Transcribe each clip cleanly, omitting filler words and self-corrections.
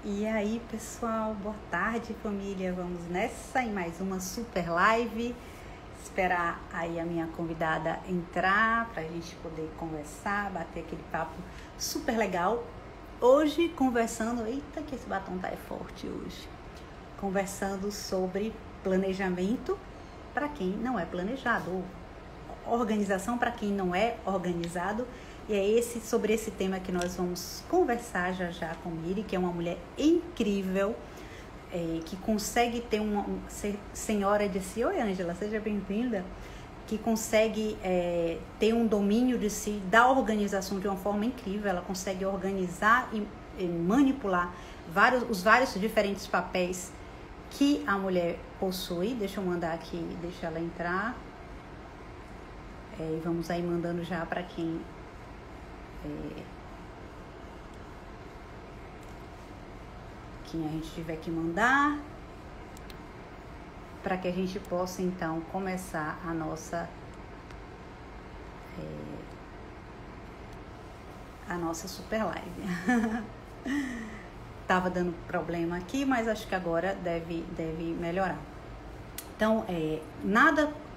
E aí, pessoal, boa tarde, família. Vamos nessa em mais uma super live. Esperar aí a minha convidada entrar pra gente poder conversar, bater aquele papo super legal. Hoje conversando, eita que esse batom tá forte hoje. Conversando sobre planejamento para quem não é planejado, ou organização para quem não é organizado. E é sobre esse tema que nós vamos conversar já com Miri, que é uma mulher incrível, que consegue ter ser senhora de si. Oi, Ângela, seja bem-vinda. Que consegue ter um domínio de si, da organização de uma forma incrível. Ela consegue organizar e manipular os vários diferentes papéis que a mulher possui. Deixa eu mandar aqui, deixa ela entrar. E vamos aí mandando já para quem a gente tiver que mandar, para que a gente possa então começar a nossa super live. Tava dando problema aqui, mas acho que agora deve melhorar. Então,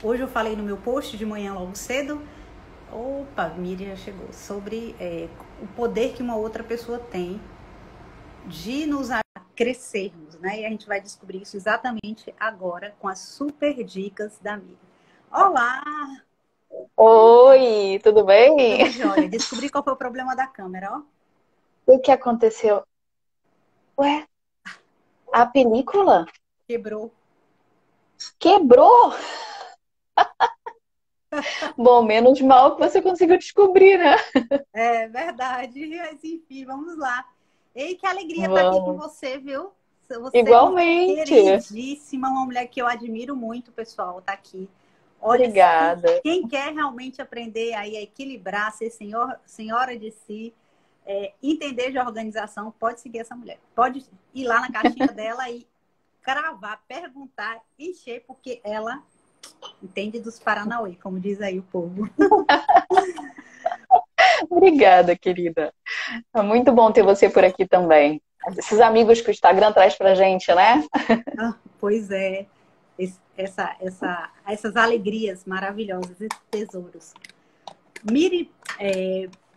hoje eu falei no meu post de manhã logo cedo. Opa, Miriam chegou. Sobre o poder que uma outra pessoa tem de nos crescermos, né? E a gente vai descobrir isso exatamente agora com as super dicas da Miriam. Olá! Oi, tudo bem? Tudo jóia. Descobri qual foi o problema da câmera, ó. O que aconteceu? Ué, a película Quebrou. quebrou? Bom, menos mal que você conseguiu descobrir, né? É verdade. Mas enfim, vamos lá. Ei, que alegria estar aqui com Vamos. você, viu? Você é uma Igualmente. queridíssima, uma mulher que eu admiro muito, pessoal, tá aqui. Olha, Obrigada. quem quer realmente aprender aí a equilibrar, ser senhora de si, entender de organização, pode seguir essa mulher. Pode ir lá na caixinha dela e cravar, perguntar, encher, porque ela entende dos Paranauê, como diz aí o povo. Obrigada, querida. É muito bom ter você por aqui também. Esses amigos que o Instagram traz pra gente, né? Ah, pois é, essas alegrias maravilhosas, esses tesouros. Miri,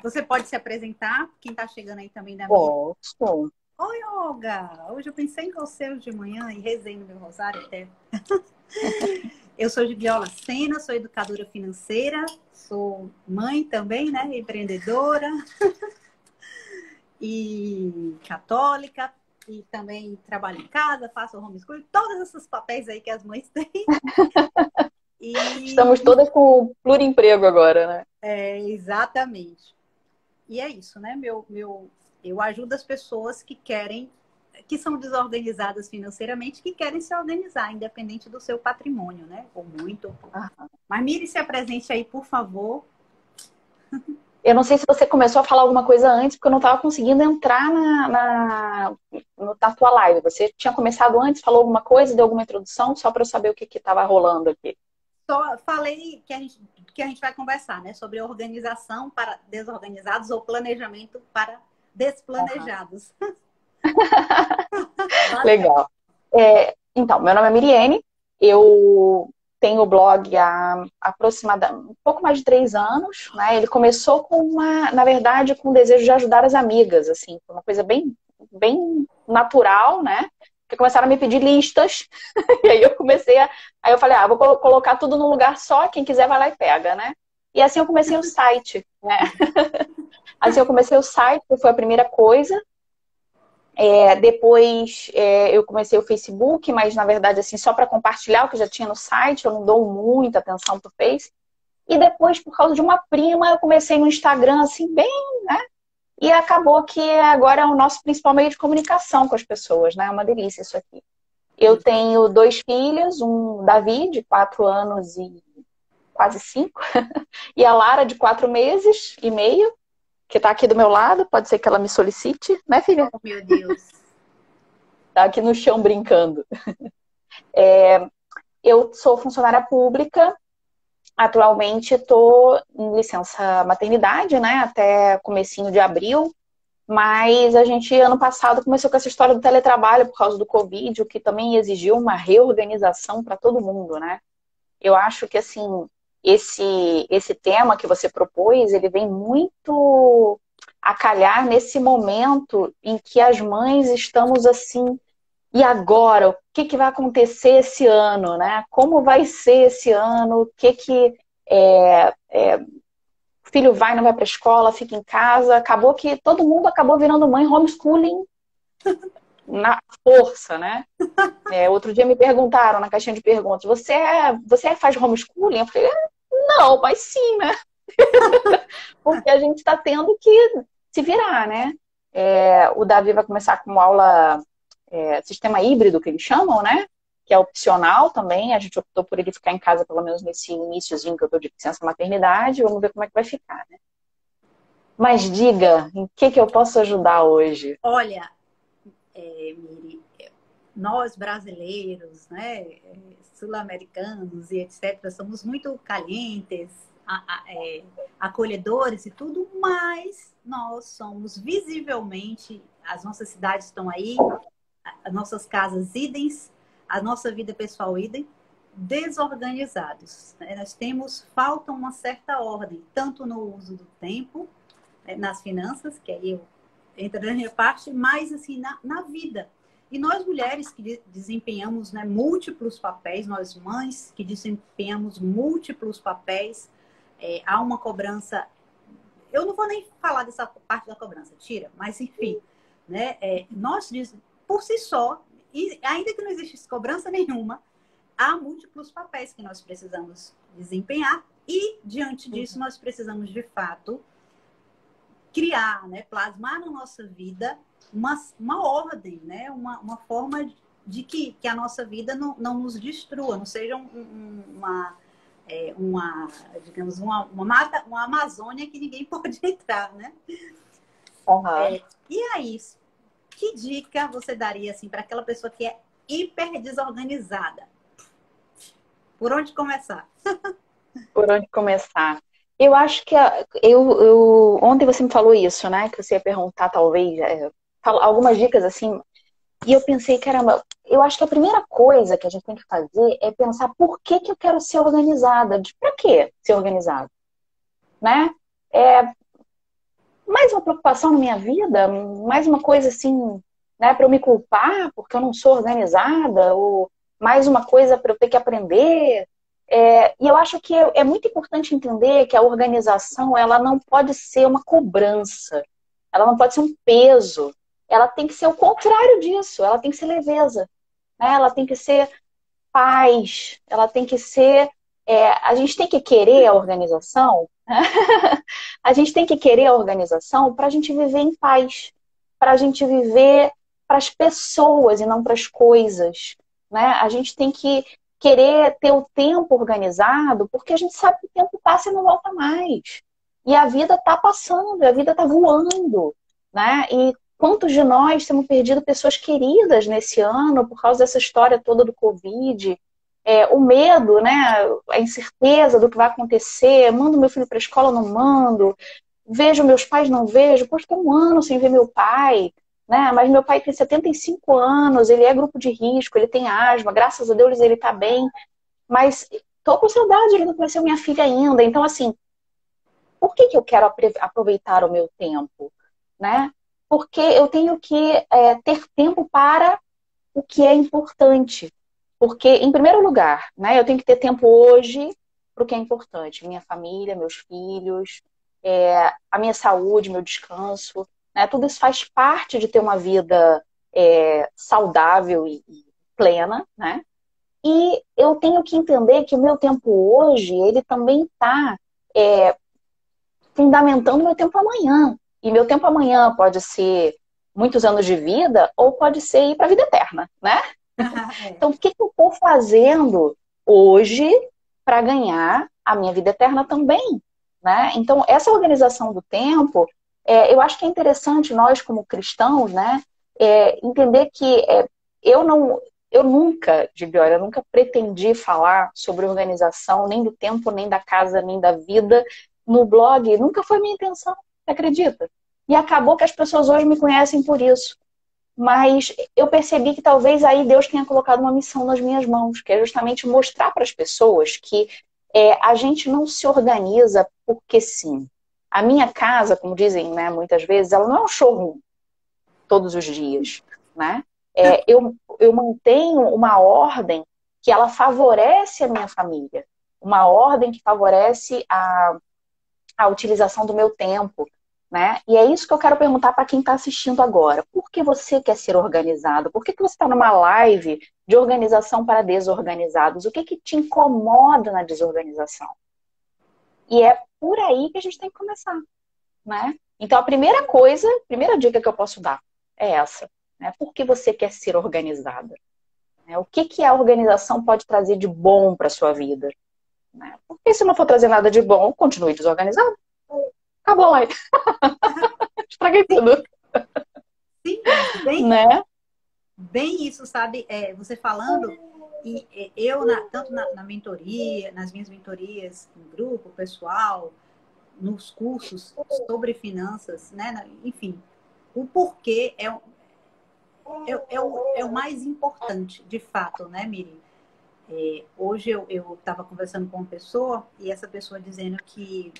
você pode se apresentar? Quem está chegando aí também da Miri. Posso. Oi, Olga! Hoje eu pensei em você hoje de manhã e rezei no meu rosário até. Eu sou de Viola Sena, sou educadora financeira, sou mãe também, né? Empreendedora e católica. E também trabalho em casa, faço homeschooling, todos esses papéis aí que as mães têm. Estamos E todas com plurimprego agora, né? exatamente. E é isso, né? Eu ajudo as pessoas que são desorganizadas financeiramente, que querem se organizar, independente do seu patrimônio, né? Ou muito ou pouco. Mas Miri, se apresente aí, por favor. Eu não sei se você começou a falar alguma coisa antes, porque eu não estava conseguindo entrar na tua live. Você tinha começado antes, falou alguma coisa, deu alguma introdução, só para eu saber o que estava rolando aqui. Só falei que a gente vai conversar, né? Sobre organização para desorganizados ou planejamento para desplanejados. Legal. Então, meu nome é Miriene, eu tenho o blog há aproximadamente um pouco mais de 3 anos, né? Ele começou na verdade, com o desejo de ajudar as amigas, assim, uma coisa bem natural, né? Porque começaram a me pedir listas, e aí aí eu falei, vou colocar tudo num lugar só, quem quiser vai lá e pega, né? E assim eu comecei o site, né? Assim eu comecei o site, que foi a primeira coisa. Depois eu comecei o Facebook, mas na verdade assim só para compartilhar o que já tinha no site, eu não dou muita atenção pro Face. E depois, por causa de uma prima, eu comecei no Instagram assim bem, né? E acabou que agora é o nosso principal meio de comunicação com as pessoas, né? É uma delícia isso aqui. Eu tenho 2 filhos, um Davi, de 4 anos e quase 5, e a Lara, de 4 meses e meio, que tá aqui do meu lado, pode ser que ela me solicite, né, filha? Oh, meu Deus. Tá aqui no chão brincando. Eu sou funcionária pública, atualmente estou em licença maternidade, né, até comecinho de abril. Mas a gente, ano passado, começou com essa história do teletrabalho por causa do Covid, o que também exigiu uma reorganização para todo mundo, né? Eu acho que, assim, esse tema que você propôs, ele vem muito a calhar nesse momento em que as mães estamos assim, e agora? O que que vai acontecer esse ano, né? Como vai ser esse ano? O que que o filho vai, não vai para a escola, fica em casa? Acabou que todo mundo acabou virando mãe homeschooling na força, né? Outro dia me perguntaram na caixinha de perguntas, você faz homeschooling? Eu falei, não, mas sim, né? Porque a gente está tendo que se virar, né? O Davi vai começar com aula sistema híbrido, que eles chamam, né? Que é opcional também. A gente optou por ele ficar em casa, pelo menos nesse iniciozinho que eu estou de licença maternidade. Vamos ver como é que vai ficar, né? Mas diga, em que eu posso ajudar hoje? Olha, Miri, nós brasileiros, né, sul-americanos e etc., somos muito calientes, acolhedores e tudo, mas nós somos visivelmente, as nossas cidades estão aí, as nossas casas idem, a nossa vida pessoal idem, desorganizados. Né? Nós temos, falta uma certa ordem, tanto no uso do tempo, nas finanças, que aí eu entro na minha parte, mas assim, na vida. E nós mulheres que desempenhamos, né, múltiplos papéis, nós mães que desempenhamos múltiplos papéis, há uma cobrança. Eu não vou nem falar dessa parte da cobrança, tira, mas enfim, né, nós, por si só, e ainda que não existe cobrança nenhuma, há múltiplos papéis que nós precisamos desempenhar e, diante disso, nós precisamos, de fato, criar, né, plasmar na nossa vida uma ordem, né, uma forma de que a nossa vida não nos destrua, não seja digamos, uma mata, uma Amazônia que ninguém pode entrar, né? Uhum. E aí, que dica você daria assim para aquela pessoa que é hiper desorganizada? Por onde começar? Por onde começar? Eu acho que ontem você me falou isso, né? Que você ia perguntar, talvez, algumas dicas assim. E eu pensei, caramba, eu acho que a primeira coisa que a gente tem que fazer é pensar por que que eu quero ser organizada. Pra que ser organizada? Né? Mais uma preocupação na minha vida, mais uma coisa assim, né, para eu me culpar porque eu não sou organizada, ou mais uma coisa para eu ter que aprender. E eu acho que é muito importante entender que a organização ela não pode ser uma cobrança, ela não pode ser um peso, ela tem que ser o contrário disso, ela tem que ser leveza, né? Ela tem que ser paz, ela tem que ser. A gente tem que querer a organização, a gente tem que querer a organização para a gente viver em paz, para a gente viver para as pessoas e não para as coisas, né? A gente tem que querer ter o tempo organizado porque a gente sabe que o tempo passa e não volta mais. E a vida está passando, a vida está voando, né? E quantos de nós temos perdido pessoas queridas nesse ano por causa dessa história toda do Covid? O medo, né? A incerteza do que vai acontecer. Mando meu filho para a escola, não mando. Vejo meus pais, não vejo. Poxa, estou um ano sem ver meu pai, né? Mas meu pai tem 75 anos, ele é grupo de risco, ele tem asma, graças a Deus ele está bem. Mas estou com saudade, ele não conheceu minha filha ainda. Então, assim, por que que eu quero aproveitar o meu tempo, né? Porque eu tenho que ter tempo para o que é importante. Porque, em primeiro lugar, né, eu tenho que ter tempo hoje para o que é importante. Minha família, meus filhos, a minha saúde, meu descanso. Né, tudo isso faz parte de ter uma vida saudável e plena, né? E eu tenho que entender que o meu tempo hoje, ele também está fundamentando meu tempo amanhã. E meu tempo amanhã pode ser muitos anos de vida ou pode ser ir para a vida eterna, né? Então, o que eu estou fazendo hoje para ganhar a minha vida eterna também? Né? Então, essa organização do tempo, eu acho que é interessante nós, como cristãos, né, entender que eu nunca, Gibiora, eu nunca pretendi falar sobre organização, nem do tempo, nem da casa, nem da vida, no blog. Nunca foi minha intenção, você acredita? E acabou que as pessoas hoje me conhecem por isso. Mas eu percebi que talvez aí Deus tenha colocado uma missão nas minhas mãos, que é justamente mostrar para as pessoas que a gente não se organiza porque sim. A minha casa, como dizem, né, muitas vezes, ela não é um showroom todos os dias, né? Eu mantenho uma ordem que ela favorece a minha família, uma ordem que favorece a utilização do meu tempo, né? E é isso que eu quero perguntar para quem está assistindo agora. Por que você quer ser organizado? Por que você está numa live de organização para desorganizados? O que te incomoda na desorganização? E é por aí que a gente tem que começar, né? Então, a primeira coisa, a primeira dica que eu posso dar é essa, né? Por que você quer ser organizada? O que a organização pode trazer de bom para a sua vida? Né? Porque se não for trazer nada de bom, continue desorganizado. Acabou a live. Estraguei tudo. Sim, bem, né? bem isso, sabe? Você falando, e eu, tanto na mentoria, nas minhas mentorias no grupo, pessoal, nos cursos sobre finanças, né? Enfim, o porquê é o mais importante, de fato, né, Miri? Hoje eu estava conversando com uma pessoa e essa pessoa dizendo que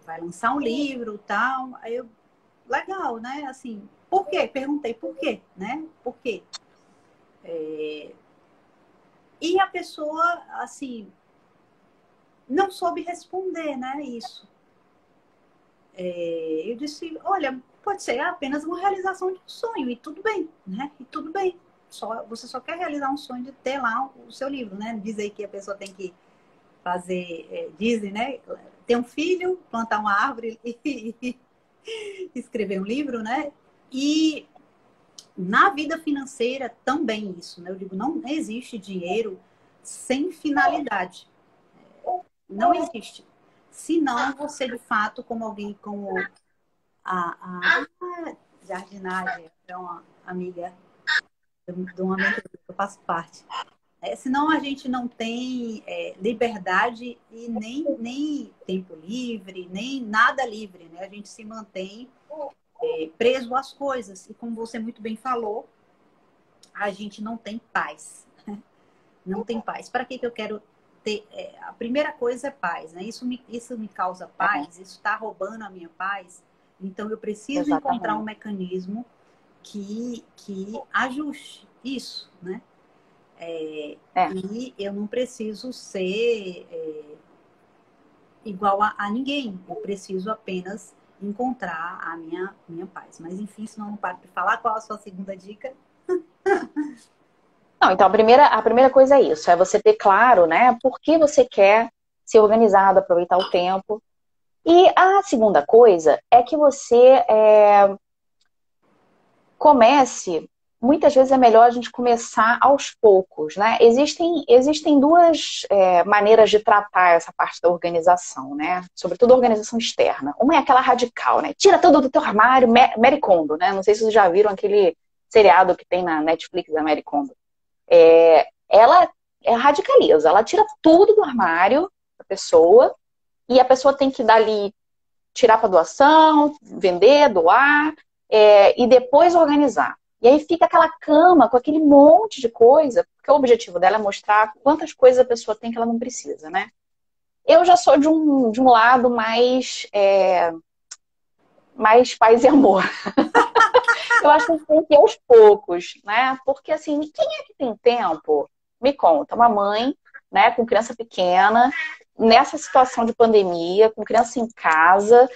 vai lançar um livro e tal. Aí eu, legal, né? Assim, por quê? Perguntei por quê, né? Por quê? E a pessoa, assim, não soube responder, né? Isso. Eu disse, olha, pode ser apenas uma realização de um sonho, e tudo bem, né? E tudo bem. Você só quer realizar um sonho de ter lá o seu livro, né? Diz aí que a pessoa tem que fazer, dizem, né? Ter um filho, plantar uma árvore e escrever um livro, né? E na vida financeira também isso, né? Eu digo, não existe dinheiro sem finalidade. Não existe. Senão você, de fato, como alguém como a Jardinagem, é uma amiga de uma mentoria que eu faço parte. Senão a gente não tem liberdade e nem tempo livre, nem nada livre, né? A gente se mantém preso às coisas. E como você muito bem falou, a gente não tem paz. Não tem paz. Para que eu quero ter? A primeira coisa é paz, né? Isso me causa paz, isso está roubando a minha paz. Então eu preciso encontrar um mecanismo que ajuste isso, né? E eu não preciso ser igual a ninguém. Eu preciso apenas encontrar a minha paz. Mas enfim, senão eu não paro de falar. Qual a sua segunda dica? Não, então a primeira coisa é isso, é você ter claro, né, por que você quer ser organizado, aproveitar o tempo. E a segunda coisa é que você comece, muitas vezes é melhor a gente começar aos poucos, né? Existem duas maneiras de tratar essa parte da organização, né? Sobretudo a organização externa. Uma é aquela radical, né? Tira tudo do teu armário, Marie Kondo, né? Não sei se vocês já viram aquele seriado que tem na Netflix da Marie Kondo. Ela radicaliza, ela tira tudo do armário da pessoa e a pessoa tem que dali tirar para doação, vender, doar e depois organizar. E aí fica aquela cama com aquele monte de coisa, porque o objetivo dela é mostrar quantas coisas a pessoa tem que ela não precisa, né? Eu já sou de um lado mais paz e amor. Eu acho que a gente tem que ir aos poucos, né? Porque assim, quem é que tem tempo? Me conta, uma mãe, né, com criança pequena, nessa situação de pandemia, com criança em casa,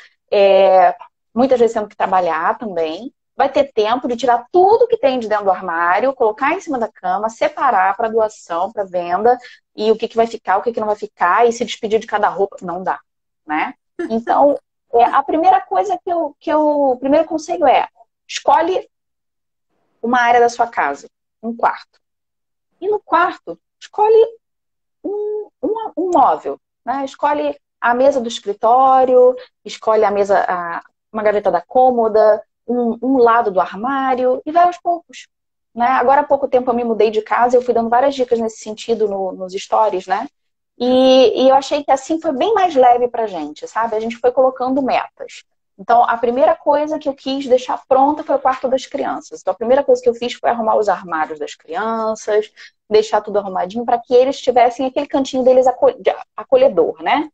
muitas vezes tendo que trabalhar também, vai ter tempo de tirar tudo que tem de dentro do armário, colocar em cima da cama, separar para doação, para venda, e o que vai ficar, o que não vai ficar, e se despedir de cada roupa. Não dá, né? Então, a primeira coisa o primeiro conselho é: escolhe uma área da sua casa, um quarto. E no quarto, escolhe um móvel, né? Escolhe a mesa do escritório, escolhe a mesa, uma gaveta da cômoda, um lado do armário e vai aos poucos. Né? Agora há pouco tempo eu me mudei de casa e eu fui dando várias dicas nesse sentido nos stories, né? E eu achei que assim foi bem mais leve pra gente, sabe? A gente foi colocando metas. Então, a primeira coisa que eu quis deixar pronta foi o quarto das crianças. Então, a primeira coisa que eu fiz foi arrumar os armários das crianças, deixar tudo arrumadinho para que eles tivessem aquele cantinho deles acolhedor, né?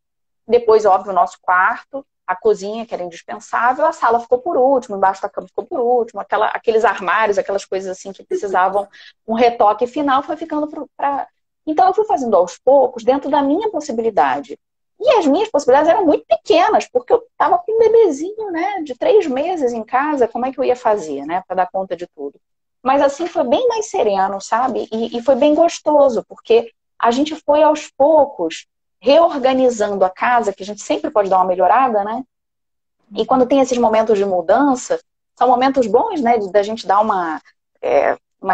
Depois, óbvio, o nosso quarto, a cozinha, que era indispensável, a sala ficou por último, embaixo da cama ficou por último, aqueles armários, aquelas coisas assim que precisavam um retoque final, foi ficando para... Então, eu fui fazendo aos poucos, dentro da minha possibilidade. E as minhas possibilidades eram muito pequenas, porque eu estava com um bebezinho, né, de 3 meses em casa, como é que eu ia fazer, né, para dar conta de tudo? Mas assim foi bem mais sereno, sabe? E foi bem gostoso, porque a gente foi aos poucos reorganizando a casa, que a gente sempre pode dar uma melhorada, né? E quando tem esses momentos de mudança, são momentos bons, né, da gente dar uma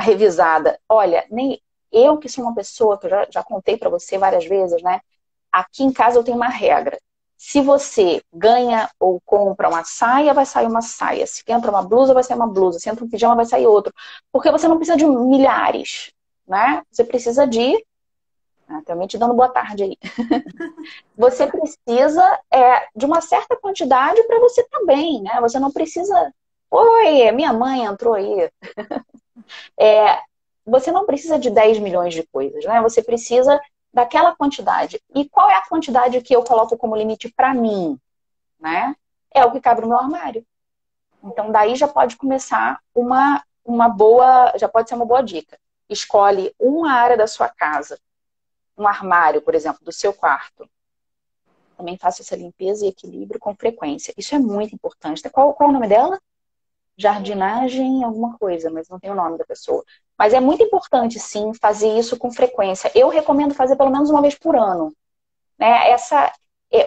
revisada. Olha, nem eu que sou uma pessoa, que eu já contei para você várias vezes, né? Aqui em casa eu tenho uma regra. Se você ganha ou compra uma saia, vai sair uma saia. Se entra uma blusa, vai sair uma blusa. Se entra um pijama, vai sair outro. Porque você não precisa de milhares, né? Você precisa de... Também te dando boa tarde aí. Você precisa de uma certa quantidade para você estar bem, né? Você não precisa... Oi, minha mãe entrou aí. Você não precisa de 10 milhões de coisas, né? Você precisa daquela quantidade. E qual é a quantidade que eu coloco como limite para mim, né? É o que cabe no meu armário. Então, daí já pode começar uma boa... Já pode ser uma boa dica. Escolhe uma área da sua casa, um armário, por exemplo, do seu quarto. Também faça essa limpeza e equilíbrio com frequência. Isso é muito importante. Qual é o nome dela? Jardinagem, alguma coisa, mas não tem o nome da pessoa. Mas é muito importante, sim, fazer isso com frequência. Eu recomendo fazer pelo menos uma vez por ano. Né?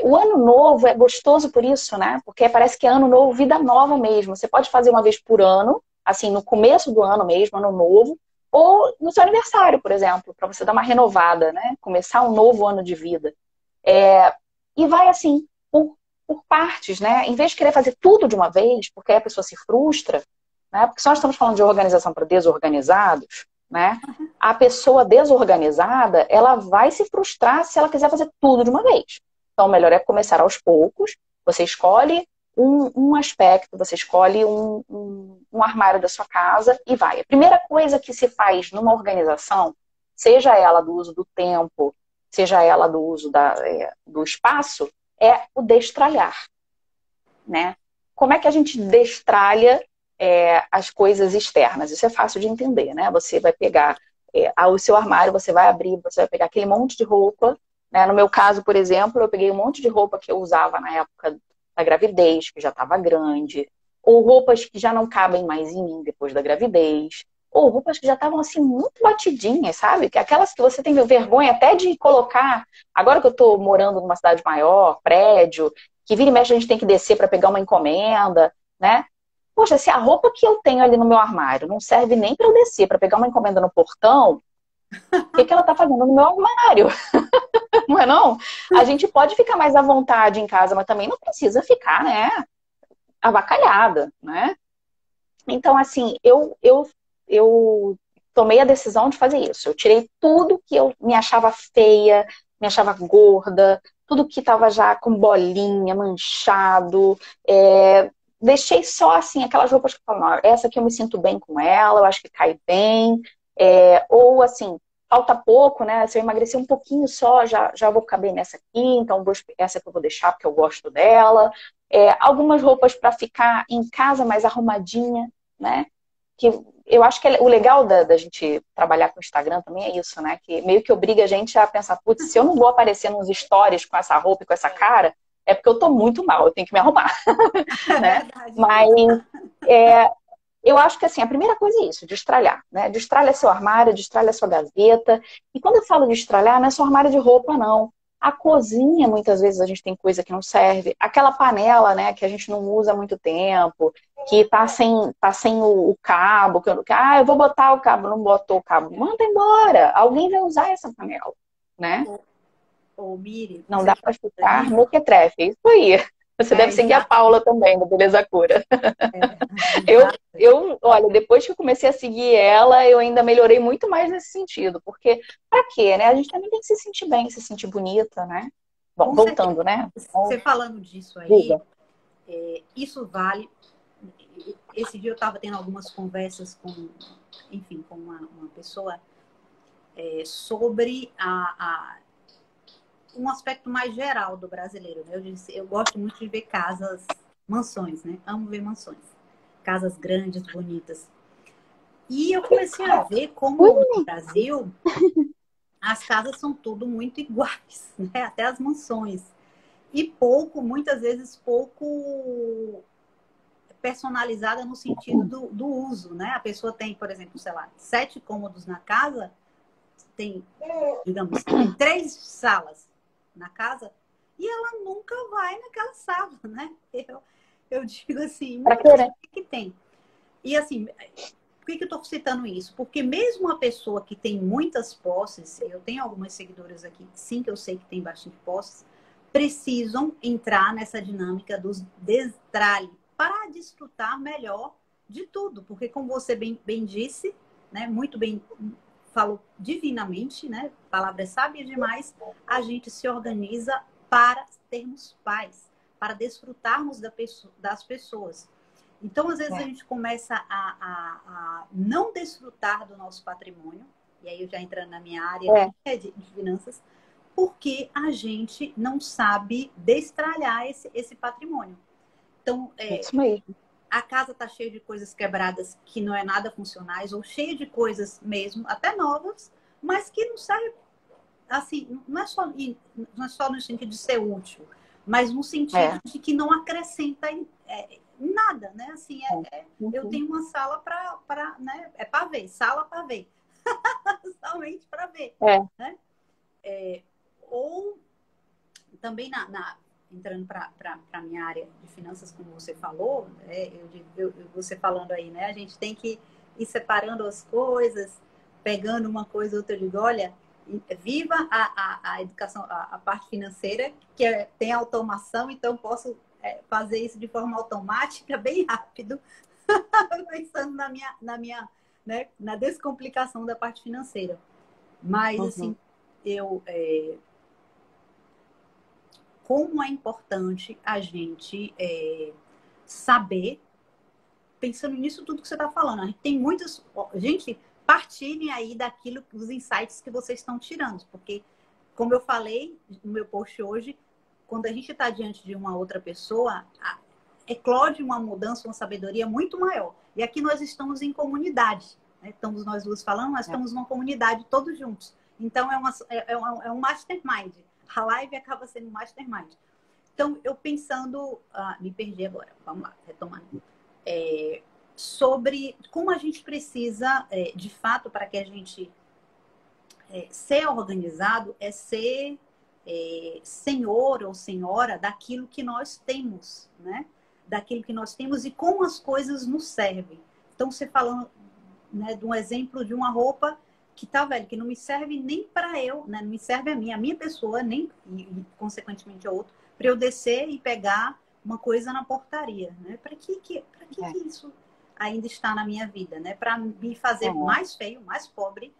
O ano novo é gostoso por isso, né? Porque parece que é ano novo, vida nova mesmo. Você pode fazer uma vez por ano, assim, no começo do ano mesmo, ano novo, ou no seu aniversário, por exemplo, para você dar uma renovada, né? Começar um novo ano de vida. E vai assim, por partes, né? Em vez de querer fazer tudo de uma vez, porque aí a pessoa se frustra, né? Porque se nós estamos falando de organização para desorganizados, né? A pessoa desorganizada, ela vai se frustrar se ela quiser fazer tudo de uma vez. Então, o melhor é começar aos poucos. Você escolhe um aspecto, você escolhe um armário da sua casa e vai. A primeira coisa que se faz numa organização, seja ela do uso do tempo, seja ela do uso do espaço, é o destralhar, né? Como é que a gente destralha as coisas externas? Isso é fácil de entender, né? Você vai pegar o seu armário, você vai abrir, você vai pegar aquele monte de roupa, né? No meu caso, por exemplo, eu peguei um monte de roupa que eu usava na época da gravidez, que já estava grande, ou roupas que já não cabem mais em mim depois da gravidez, ou roupas que já estavam assim muito batidinhas, sabe? Que aquelas que você tem vergonha até de colocar. Agora que eu tô morando numa cidade maior, prédio, que vira e mexe a gente tem que descer para pegar uma encomenda, né? Poxa, se a roupa que eu tenho ali no meu armário não serve nem para eu descer, para pegar uma encomenda no portão, o que ela tá fazendo no meu armário? Não é não? A gente pode ficar mais à vontade em casa, mas também não precisa ficar, né, avacalhada, né? Então, assim, eu tomei a decisão de fazer isso. Eu tirei tudo que eu me achava feia, me achava gorda, tudo que estava já com bolinha, manchado. Deixei só, assim, aquelas roupas que eu falo, não, essa aqui eu me sinto bem com ela, eu acho que cai bem. Ou, assim, falta pouco, né? Se eu emagrecer um pouquinho só, já vou caber nessa aqui, então essa que eu vou deixar porque eu gosto dela. Algumas roupas para ficar em casa mais arrumadinha, né? Que eu acho que o legal da gente trabalhar com o Instagram também é isso, né? Que meio que obriga a gente a pensar, putz, se eu não vou aparecer nos stories com essa roupa e com essa cara, é porque eu tô muito mal, eu tenho que me arrumar. Né? Verdade. Mas eu acho que assim, a primeira coisa é isso, destralhar, né? Destralha seu armário, destralha sua gaveta. E quando eu falo destralhar, não é só armário de roupa, não. A cozinha, muitas vezes, a gente tem coisa que não serve. Aquela panela, né, que a gente não usa há muito tempo, que tá sem o cabo. Eu vou botar o cabo, não botou o cabo. Manda embora. Alguém vai usar essa panela, né? Ô, Miri, Não você dá para falando ficar isso, mequetrefe. É isso aí. Você deve seguir a exato. Paula também, do Beleza Cura. Eu, Exato. olha, depois que eu comecei a seguir ela, eu ainda melhorei muito mais nesse sentido. Porque, pra quê, né? A gente também tem que se sentir bem, se sentir bonita, né? Bom, Com certeza. voltando, né? Você falando disso aí, Diga. Isso vale. Esse dia eu estava tendo algumas conversas com, enfim, com uma pessoa sobre um aspecto mais geral do brasileiro, né? Eu disse, eu gosto muito de ver casas, mansões, né? Amo ver mansões. Casas grandes, bonitas. E eu comecei a ver como no Brasil as casas são tudo muito iguais, né? Até as mansões. E pouco, muitas vezes, pouco personalizada no sentido do uso, né? A pessoa tem, por exemplo, sei lá, 7 cômodos na casa, tem, digamos, tem 3 salas na casa e ela nunca vai naquela sala, né? Eu digo assim, Pra meu quê, Deus, né? o que tem? E assim, por que eu estou citando isso? Porque mesmo a pessoa que tem muitas posses, eu tenho algumas seguidoras aqui, sim, que eu sei que tem bastante posses, precisam entrar nessa dinâmica dos destralhe para desfrutar melhor de tudo. Porque, como você bem disse, né, muito bem falou divinamente, né? A palavra é sábia demais, a gente se organiza para termos paz, para desfrutarmos das pessoas. Então, às vezes, a gente começa a não desfrutar do nosso patrimônio, e aí eu já entrando na minha área de finanças, porque a gente não sabe destralhar esse patrimônio. Então, Isso mesmo. a casa está cheia de coisas quebradas que não é nada funcionais, ou cheia de coisas mesmo, até novas, mas que não serve, assim, não é só no sentido de ser útil, mas no sentido de que não acrescenta nada, né? Assim, eu tenho uma sala para, né? É para ver, sala para ver. Somente para ver. Né? Ou também entrando para a minha área de finanças, como você falou, você falando aí, né? A gente tem que ir separando as coisas, pegando uma coisa, outra, eu digo, olha, viva a educação, a parte financeira, que tem automação, então posso fazer isso de forma automática, bem rápido, pensando né, na descomplicação da parte financeira. Mas, assim, como é importante a gente saber, pensando nisso tudo que você está falando. A gente tem muitas... Gente, partilhem aí dos insights que vocês estão tirando. Porque, como eu falei no meu post hoje, quando a gente está diante de uma outra pessoa, eclode uma mudança, uma sabedoria muito maior. E aqui nós estamos em comunidade. Né? Estamos nós duas falando, nós estamos numa comunidade todos juntos. Então, é um mastermind. A live acaba sendo um mastermind. Então, eu pensando... me perdi agora. Vamos lá, retomando. Sobre como a gente precisa, de fato, para que a gente ser organizado, ser senhor ou senhora daquilo que nós temos, né? Daquilo que nós temos e como as coisas nos servem. Então, você falando, né, de um exemplo de uma roupa que tá velha, que não me serve nem para eu, né? Não me serve a minha pessoa, nem consequentemente a outro, para eu descer e pegar uma coisa na portaria, né? Para que isso ainda está na minha vida, né? Para me fazer mais feio, mais pobre,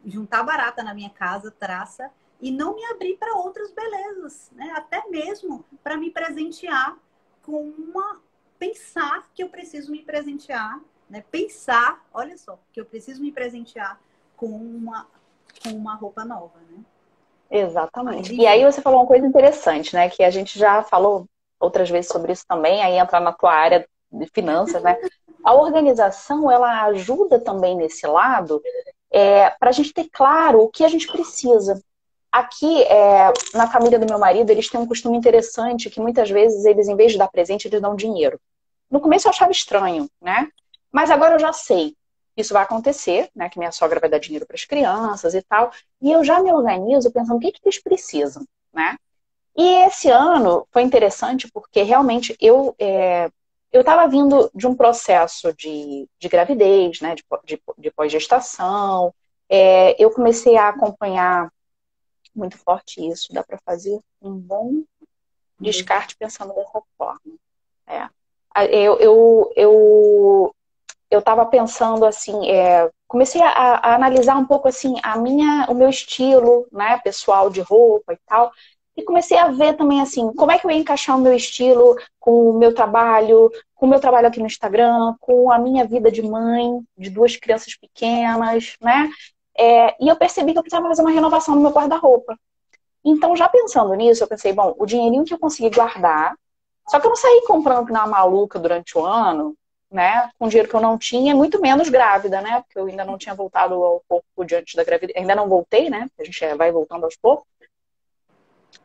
juntar barata na minha casa, traça, e não me abrir para outras belezas, né? Até mesmo para me presentear com pensar que eu preciso me presentear, né? Pensar, olha só, que eu preciso me presentear com uma roupa nova, né? Exatamente. E aí você falou uma coisa interessante, né? Que a gente já falou outras vezes sobre isso também, aí entra na tua área de finanças, né? A organização, ela ajuda também nesse lado, para a gente ter claro o que a gente precisa. Aqui, na família do meu marido, eles têm um costume interessante que muitas vezes eles, em vez de dar presente, eles dão dinheiro. No começo eu achava estranho, né? Mas agora eu já sei. Isso vai acontecer, né? Que minha sogra vai dar dinheiro para as crianças e tal. E eu já me organizo pensando o que eles precisam, né? E esse ano foi interessante porque realmente eu estava vindo de um processo de gravidez, né? De pós-gestação. Eu comecei a acompanhar muito forte isso. Dá para fazer um bom descarte pensando dessa forma. Eu estava pensando assim, comecei a analisar um pouco assim o meu estilo, né, pessoal de roupa e tal, e comecei a ver também, assim, como é que eu ia encaixar o meu estilo com o meu trabalho aqui no Instagram, com a minha vida de mãe, de duas crianças pequenas, né? E eu percebi que eu precisava fazer uma renovação no meu guarda-roupa. Então, já pensando nisso, eu pensei, bom, o dinheirinho que eu consegui guardar, só que eu não saí comprando que nem uma maluca durante o ano, né? Com dinheiro que eu não tinha, muito menos grávida, né? Porque eu ainda não tinha voltado ao corpo diante da gravidez. Ainda não voltei, né? A gente vai voltando aos poucos.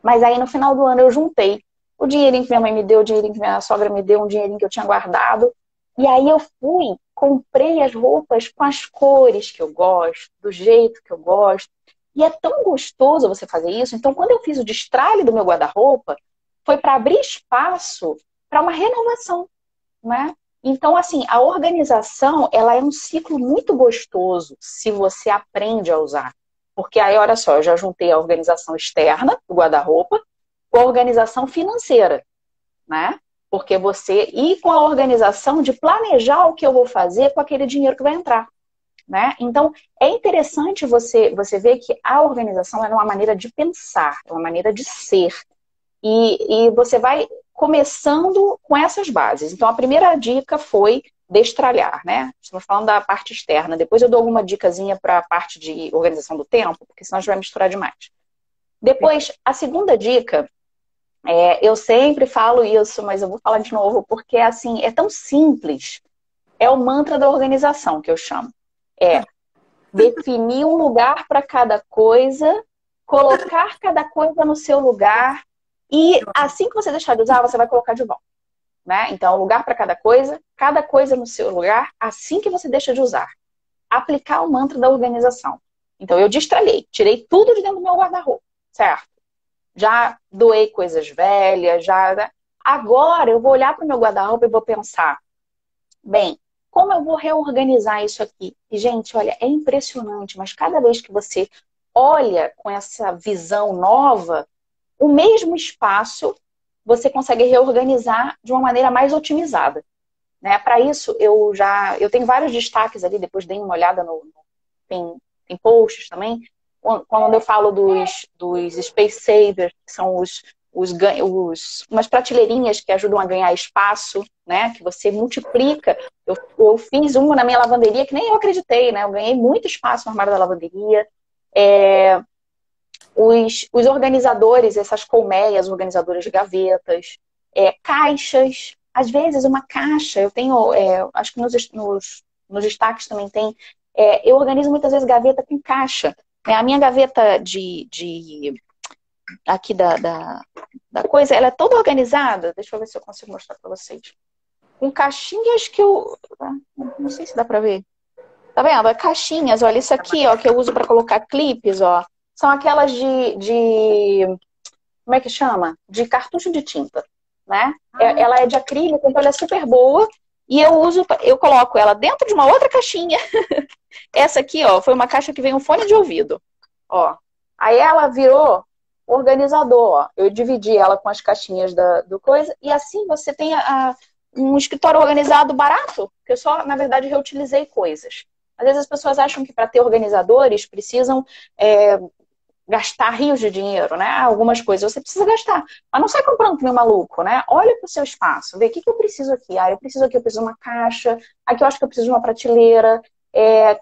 Mas aí no final do ano eu juntei o dinheirinho que minha mãe me deu, o dinheirinho que minha sogra me deu, um dinheirinho que eu tinha guardado. E aí eu fui, comprei as roupas com as cores que eu gosto, do jeito que eu gosto. E é tão gostoso você fazer isso. Então, quando eu fiz o destralhe do meu guarda-roupa, foi para abrir espaço para uma renovação, né? Então, assim, a organização, ela é um ciclo muito gostoso se você aprende a usar. Porque aí, olha só, eu já juntei a organização externa do guarda-roupa com a organização financeira, né? Porque e com a organização de planejar o que eu vou fazer com aquele dinheiro que vai entrar, né? Então, é interessante você ver que a organização é uma maneira de pensar, é uma maneira de ser. E você vai começando com essas bases. Então, a primeira dica foi destralhar, né? Estamos falando da parte externa. Depois eu dou alguma dicasinha para a parte de organização do tempo, porque senão a gente vai misturar demais. Depois, a segunda dica, eu sempre falo isso, mas eu vou falar de novo, porque assim, é tão simples. É o mantra da organização que eu chamo. É definir um lugar para cada coisa, colocar cada coisa no seu lugar, e assim que você deixar de usar, você vai colocar de volta, né? Então, lugar para cada coisa no seu lugar, assim que você deixa de usar. Aplicar o mantra da organização. Então, eu destralhei, tirei tudo de dentro do meu guarda-roupa, certo? Já doei coisas velhas, já... Agora, eu vou olhar para o meu guarda-roupa e vou pensar, bem, como eu vou reorganizar isso aqui? E, gente, olha, é impressionante, mas cada vez que você olha com essa visão nova, o mesmo espaço você consegue reorganizar de uma maneira mais otimizada, né? Para isso, eu tenho vários destaques ali, depois dei uma olhada tem posts também, quando eu falo dos Space Savers, que são umas prateleirinhas que ajudam a ganhar espaço, né? Que você multiplica. Eu fiz uma na minha lavanderia que nem eu acreditei, né? Eu ganhei muito espaço no armário da lavanderia. Os organizadores, essas colmeias, organizadores de gavetas, caixas. Às vezes, uma caixa, eu tenho, acho que nos destaques também tem, eu organizo muitas vezes gaveta com caixa. A minha gaveta aqui da coisa, ela é toda organizada. Deixa eu ver se eu consigo mostrar para vocês. Com caixinhas que eu... Não sei se dá para ver. Tá vendo? Caixinhas, olha, isso aqui, ó, que eu uso para colocar clipes, ó. São aquelas como é que chama? De cartucho de tinta, né? Ela é de acrílico, então ela é super boa. E eu coloco ela dentro de uma outra caixinha. Essa aqui, ó, foi uma caixa que veio um fone de ouvido. Ó. Aí ela virou organizador, ó. Eu dividi ela com as caixinhas do coisa. E assim você tem um escritório organizado barato, que eu só, na verdade, reutilizei coisas. Às vezes as pessoas acham que para ter organizadores precisam gastar rios de dinheiro, né? Algumas coisas você precisa gastar. Mas não sai comprando que nem maluco, né? Olha para o seu espaço, vê o que eu preciso aqui. Eu preciso aqui, eu preciso de uma caixa. Aqui eu acho que eu preciso de uma prateleira.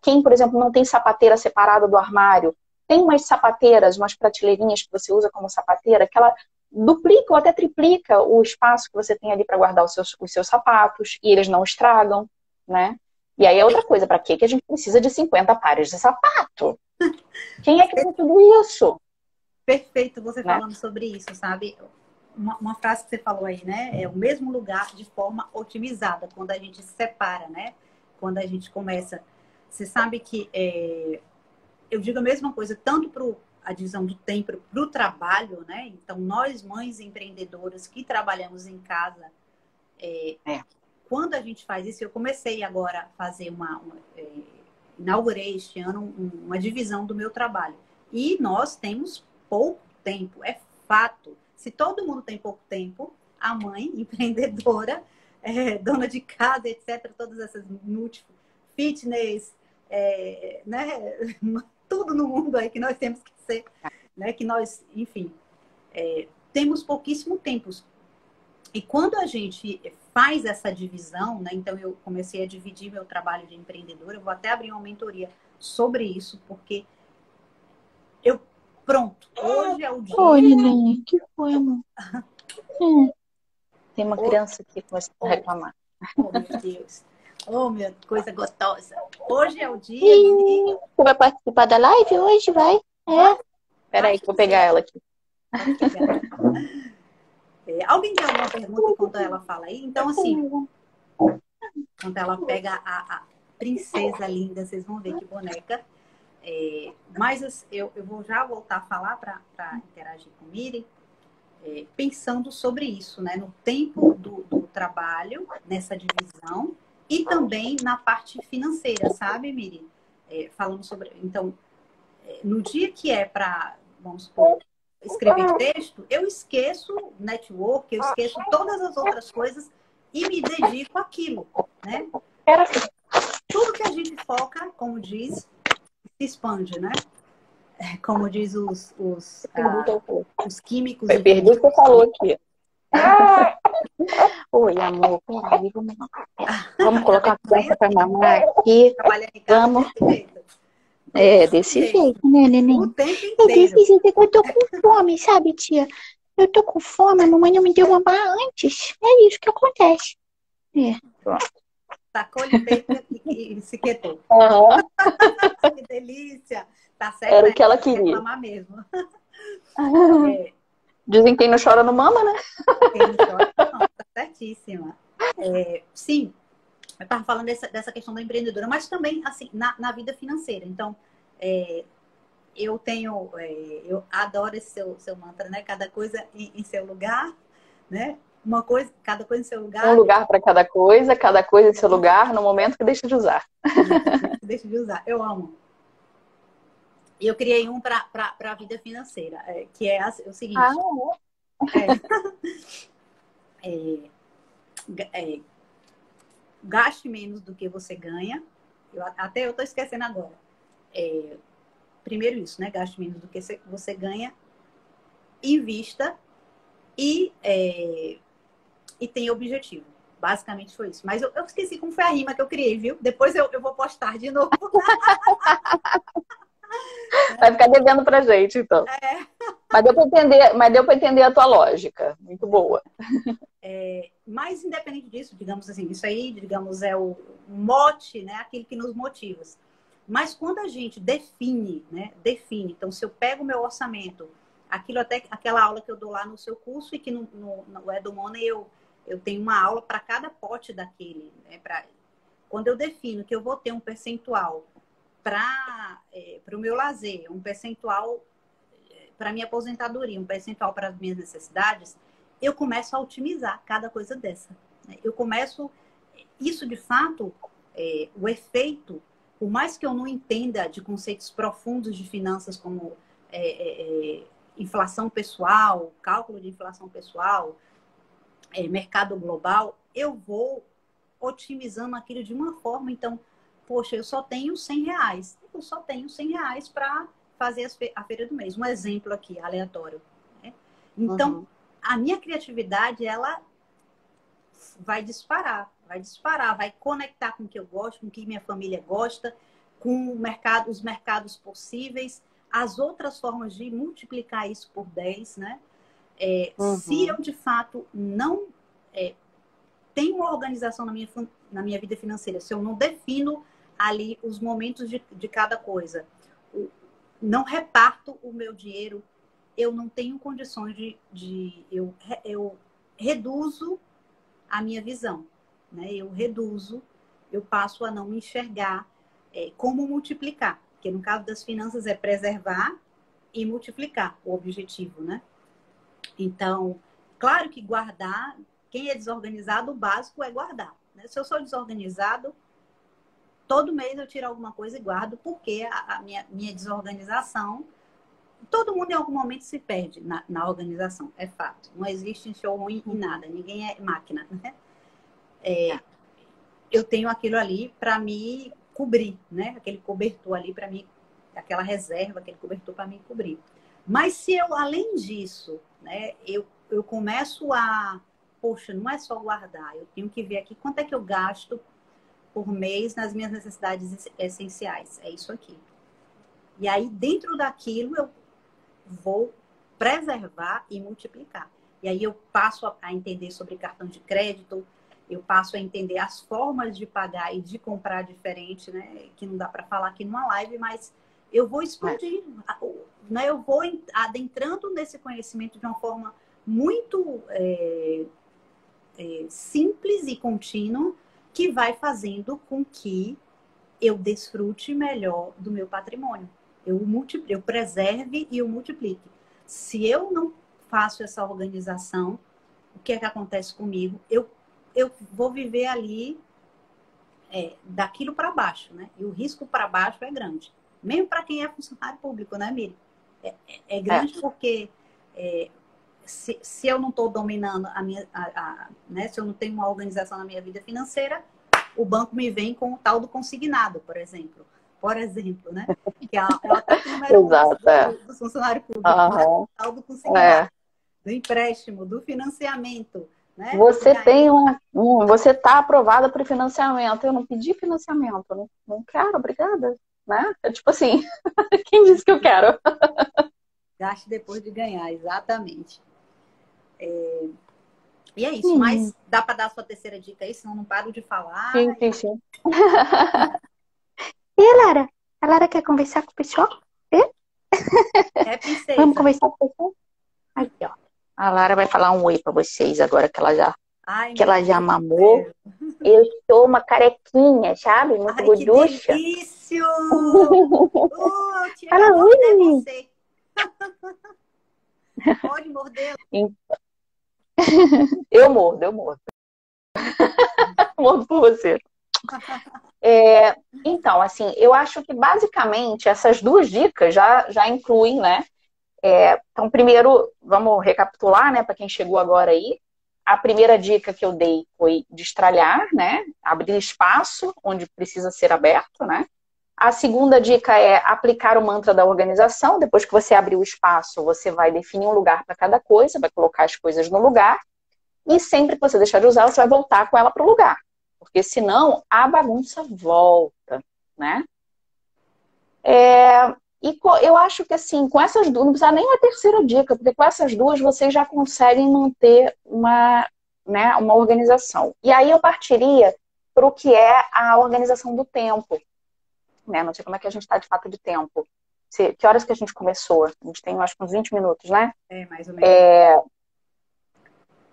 Quem, por exemplo, não tem sapateira separada do armário, tem umas sapateiras, umas prateleirinhas que você usa como sapateira, que ela duplica ou até triplica o espaço que você tem ali para guardar os seus sapatos, e eles não estragam, né? E aí é outra coisa, para que a gente precisa de 50 pares de sapato? Quem é que tem tudo isso? Perfeito você falando sobre isso, sabe? Uma frase que você falou aí, né? É o mesmo lugar de forma otimizada, quando a gente se separa, né? Quando a gente começa. Você sabe que eu digo a mesma coisa, tanto para a divisão do tempo para o trabalho, né? Então, nós, mães empreendedoras que trabalhamos em casa, quando a gente faz isso, eu comecei agora a fazer inaugurei este ano uma divisão do meu trabalho. E nós temos pouco tempo, é fato. Se todo mundo tem pouco tempo, a mãe empreendedora, dona de casa, etc., todas essas fitness, né? Tudo no mundo aí que nós temos que ser, né? Que nós, enfim. temos pouquíssimo tempo. E quando a gente faz essa divisão, né? Então eu comecei a dividir meu trabalho de empreendedora, eu vou até abrir uma mentoria sobre isso, porque pronto, hoje é o dia. Oi, neném, que foi, amor? Tem uma criança aqui começando a reclamar. Oh, meu Deus. Oh, minha coisa gostosa. Hoje é o dia de... Você vai participar da live hoje, vai? Peraí que eu vou pegar ela aqui. Alguém tem alguma pergunta enquanto ela fala aí? Então, assim, quando ela pega a princesa linda, vocês vão ver que boneca. Mas eu vou já voltar a falar para interagir com Miri, pensando sobre isso, né? No tempo do trabalho, nessa divisão, e também na parte financeira, sabe, Miri? Falando sobre... Então, no dia que é para, vamos supor, escrever texto, eu esqueço network, eu esqueço todas as outras coisas e me dedico àquilo, né? Tudo que a gente foca, como diz, se expande, né? Como diz os químicos. Eu perdi o que você falou aqui. Oi, amor, peraí, vamos colocar a criança para mamar aqui. Vamos. Desse jeito, né, neném? O tempo inteiro. Desse jeito que eu tô com fome, sabe, tia? Eu tô com fome, a mamãe não me deu mamar antes. É isso que acontece. Pronto. Tacou-lhe o peito e se quietou. Que delícia. Tá certo. Era o que ela queria. Reclamar mesmo. Dizem que quem não chora não mama, né? Quem não chora não, tá certíssima. Sim, eu estava falando dessa questão da empreendedora, mas também, assim, na vida financeira. Então, eu adoro esse seu mantra, né? Cada coisa em seu lugar, né? Cada coisa em seu lugar. Um lugar para cada coisa em seu lugar, no momento que deixa de usar. Deixa de usar. Eu amo. E eu criei um para a vida financeira, que é o seguinte. Gaste menos do que você ganha. Até eu estou esquecendo agora. Primeiro isso, né? Gaste menos do que você ganha. Invista e tenha objetivo. Basicamente foi isso. Mas eu esqueci como foi a rima que eu criei, viu? Depois eu vou postar de novo. Vai ficar devendo pra gente, então. Mas deu pra entender a tua lógica. Muito boa. Mas independente disso, digamos assim, isso aí, digamos, é o mote, né? Aquilo que nos motiva. Mas quando a gente define, né? Então, se eu pego o meu orçamento, aquela aula que eu dou lá no seu curso e que no Edumoney eu tenho uma aula para cada pote daquele, né? Quando eu defino que eu vou ter um percentual para o meu lazer, um percentual para minha aposentadoria, um percentual para as minhas necessidades, eu começo a otimizar cada coisa dessa. Eu começo... Isso, de fato, o efeito, por mais que eu não entenda de conceitos profundos de finanças como inflação pessoal, cálculo de inflação pessoal, mercado global, eu vou otimizando aquilo de uma forma. Então, poxa, eu só tenho R$100. Eu só tenho R$100 para fazer a feira do mês. Um exemplo aqui, aleatório. Né? Então, a minha criatividade, ela vai disparar, vai conectar com o que eu gosto, com o que minha família gosta, com os mercados possíveis, as outras formas de multiplicar isso por 10, né? Se eu, de fato, não tenho uma organização na minha vida financeira, se eu não defino ali os momentos de cada coisa, não reparto o meu dinheiro, eu não tenho condições eu reduzo a minha visão, né? Eu passo a não me enxergar como multiplicar, porque no caso das finanças é preservar e multiplicar o objetivo, né? Então, claro que guardar, quem é desorganizado, o básico é guardar, né? Se eu sou desorganizado, todo mês eu tiro alguma coisa e guardo, porque a minha desorganização... Todo mundo em algum momento se perde na organização, é fato. Não existe show ruim em nada, ninguém é máquina, né? Eu tenho aquilo ali para me cobrir, né? Aquele cobertor ali para mim, aquela reserva, aquele cobertor para me cobrir. Mas se eu, além disso, né, eu começo a, poxa, não é só guardar, eu tenho que ver aqui quanto é que eu gasto por mês nas minhas necessidades essenciais. É isso aqui. E aí, dentro daquilo, eu vou preservar e multiplicar. E aí eu passo a entender sobre cartão de crédito, eu passo a entender as formas de pagar e de comprar diferente, né? Que não dá para falar aqui numa live, mas eu vou expandir, né? Eu vou adentrando nesse conhecimento de uma forma muito simples e contínua, que vai fazendo com que eu desfrute melhor do meu patrimônio. Eu preserve e eu multiplique. Se eu não faço essa organização, o que é que acontece comigo? Eu vou viver ali daquilo para baixo, né? E o risco para baixo é grande. Mesmo para quem é funcionário público, né, Miri? É grande porque se eu não estou dominando né? Se eu não tenho uma organização na minha vida financeira, o banco me vem com o tal do consignado, por exemplo. Por exemplo, né? Que é o ataque número 1 do funcionário público, né? O tal do consignado, do empréstimo, do financiamento. Né? Você você está aprovada para o financiamento. Eu não pedi financiamento, não quero, obrigada. Né? É tipo assim, quem disse que eu quero? Gaste depois de ganhar, exatamente. E é isso, mas dá para dar a sua terceira dica aí, senão não paro de falar. Sim. E a Lara quer conversar com o pessoal? Princesa. Vamos conversar com o pessoal? Aqui, ó. A Lara vai falar um oi para vocês agora que ela já mamou. Eu sou uma carequinha, sabe? Muito gorducha. Que delícia! Fala oi! Você. Pode morder. Eu mordo. Mordo por você. Então, assim, eu acho que basicamente essas duas dicas já incluem, né? Então, primeiro, vamos recapitular, né? Para quem chegou agora aí. A primeira dica que eu dei foi destralhar, né? Abrir espaço onde precisa ser aberto, né? A segunda dica é aplicar o mantra da organização. Depois que você abrir o espaço, você vai definir um lugar para cada coisa, vai colocar as coisas no lugar. E sempre que você deixar de usar, você vai voltar com ela para o lugar. Porque senão a bagunça volta, né? E eu acho que assim, com essas duas, não precisa nem uma terceira dica, porque com essas duas vocês já conseguem manter uma organização. E aí eu partiria para o que é a organização do tempo. Né? Não sei como é que a gente está de fato de tempo. Que horas que a gente começou? A gente tem, acho que uns 20 minutos, né? Mais ou menos.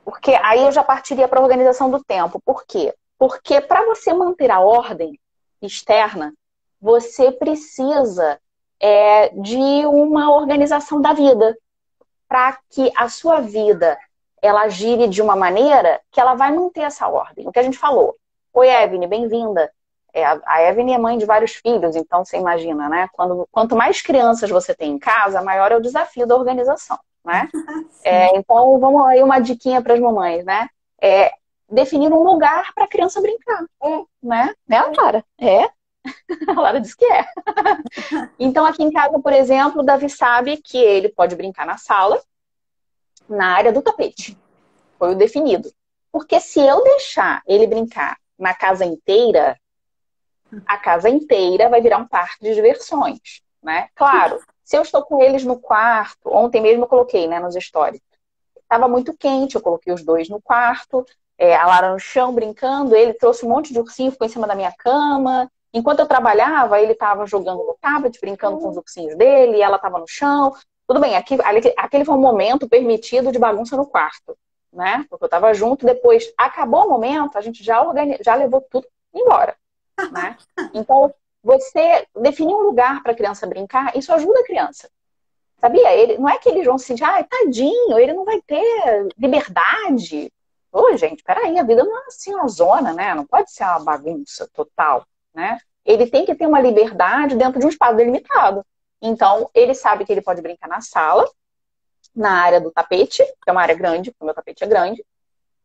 Porque aí eu já partiria para a organização do tempo. Por quê? Porque para você manter a ordem externa, você precisa de uma organização da vida. Para que a sua vida ela gire de uma maneira que ela vai manter essa ordem. O que a gente falou. Oi, Evelyn, bem-vinda. A Evelyn é mãe de vários filhos, então você imagina, né? Quanto mais crianças você tem em casa, maior é o desafio da organização, né? Então, vamos aí uma diquinha para as mamães, né? Definir um lugar para a criança brincar, né? Né, Lara? A Lara disse que é. Então, aqui em casa, por exemplo, o Davi sabe que ele pode brincar na sala, na área do tapete. Foi o definido. Porque se eu deixar ele brincar na casa inteira, a casa inteira vai virar um parque de diversões, né? Claro, se eu estou com eles no quarto, ontem mesmo eu coloquei, né, nos stories, estava muito quente, eu coloquei os dois no quarto, a Lara no chão brincando, ele trouxe um monte de ursinho, ficou em cima da minha cama. Enquanto eu trabalhava, ele estava jogando no tablet, brincando com os ursinhos dele, e ela estava no chão. Tudo bem, aquele foi um momento permitido de bagunça no quarto, né? Porque eu estava junto, depois acabou o momento, a gente já levou tudo embora. Né? Então, você definir um lugar para a criança brincar, isso ajuda a criança. Sabia? Não é que eles vão se sentir, tadinho, ele não vai ter liberdade. Ô, gente, peraí, a vida não é assim uma zona, né? Não pode ser uma bagunça total, né? Ele tem que ter uma liberdade dentro de um espaço delimitado. Então, ele sabe que ele pode brincar na sala, na área do tapete, que é uma área grande, porque o meu tapete é grande,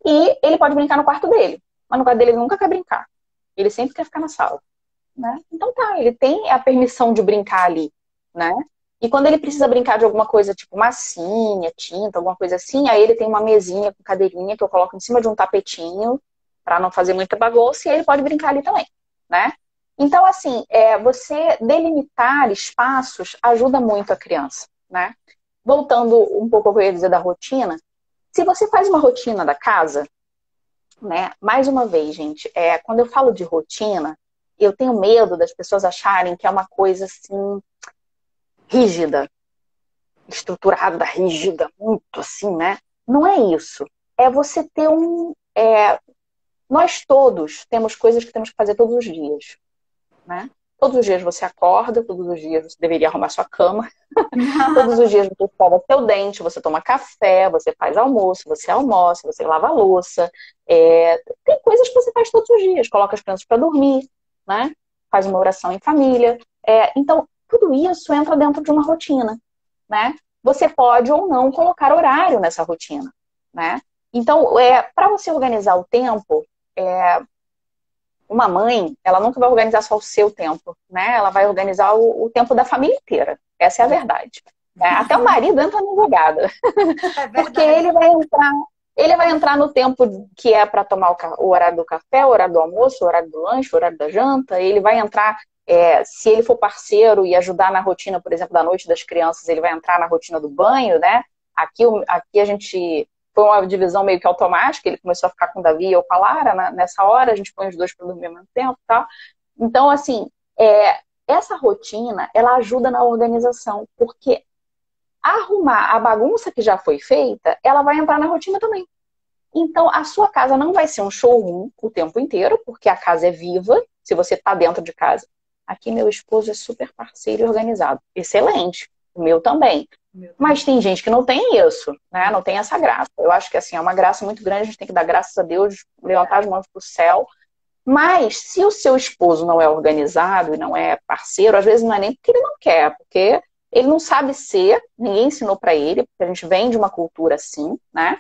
e ele pode brincar no quarto dele. Mas no quarto dele ele nunca quer brincar. Ele sempre quer ficar na sala, né? Então ele tem a permissão de brincar ali, né? E quando ele precisa brincar de alguma coisa, tipo massinha, tinta, alguma coisa assim, aí ele tem uma mesinha com cadeirinha que eu coloco em cima de um tapetinho para não fazer muita bagunça, e aí ele pode brincar ali também, né? Então, assim, você delimitar espaços ajuda muito a criança, né? Voltando um pouco ao que eu ia dizer da rotina, se você faz uma rotina da casa, né? Mais uma vez, gente, quando eu falo de rotina, eu tenho medo das pessoas acharem que é uma coisa assim rígida, estruturada, rígida, muito assim, né? Não é isso. É você ter nós todos temos coisas que temos que fazer todos os dias, né? Todos os dias você acorda, todos os dias você deveria arrumar sua cama, todos os dias você escova seu dente, você toma café, você faz almoço, você almoça, você lava a louça. Tem coisas que você faz todos os dias. Coloca as crianças para dormir, né? Faz uma oração em família. Então, tudo isso entra dentro de uma rotina, né? Você pode ou não colocar horário nessa rotina, né? Então, para você organizar o tempo, uma mãe, ela nunca vai organizar só o seu tempo, né? Ela vai organizar o tempo da família inteira. Essa é a verdade. Né? Até o marido entra na jogada. É Porque verdade. ele vai entrar no tempo que é para tomar o horário do café, o horário do almoço, o horário do lanche, o horário da janta. Ele vai entrar, se ele for parceiro e ajudar na rotina, por exemplo, da noite das crianças, ele vai entrar na rotina do banho, né? Aqui a gente foi uma divisão meio que automática, ele começou a ficar com o Davi e eu com a Lara, nessa hora, a gente põe os dois para dormir ao mesmo tempo e tal. Então, assim, essa rotina, ela ajuda na organização, porque arrumar a bagunça que já foi feita, ela vai entrar na rotina também. Então, a sua casa não vai ser um showroom o tempo inteiro, porque a casa é viva, se você está dentro de casa. Aqui meu esposo é super parceiro e organizado. Excelente. O meu também. Mas tem gente que não tem isso, né? Não tem essa graça. Eu acho que assim, é uma graça muito grande, a gente tem que dar graças a Deus, levantar as mãos para o céu. Mas se o seu esposo não é organizado e não é parceiro, às vezes não é nem porque ele não quer, porque ele não sabe ser, ninguém ensinou para ele, porque a gente vem de uma cultura assim, né?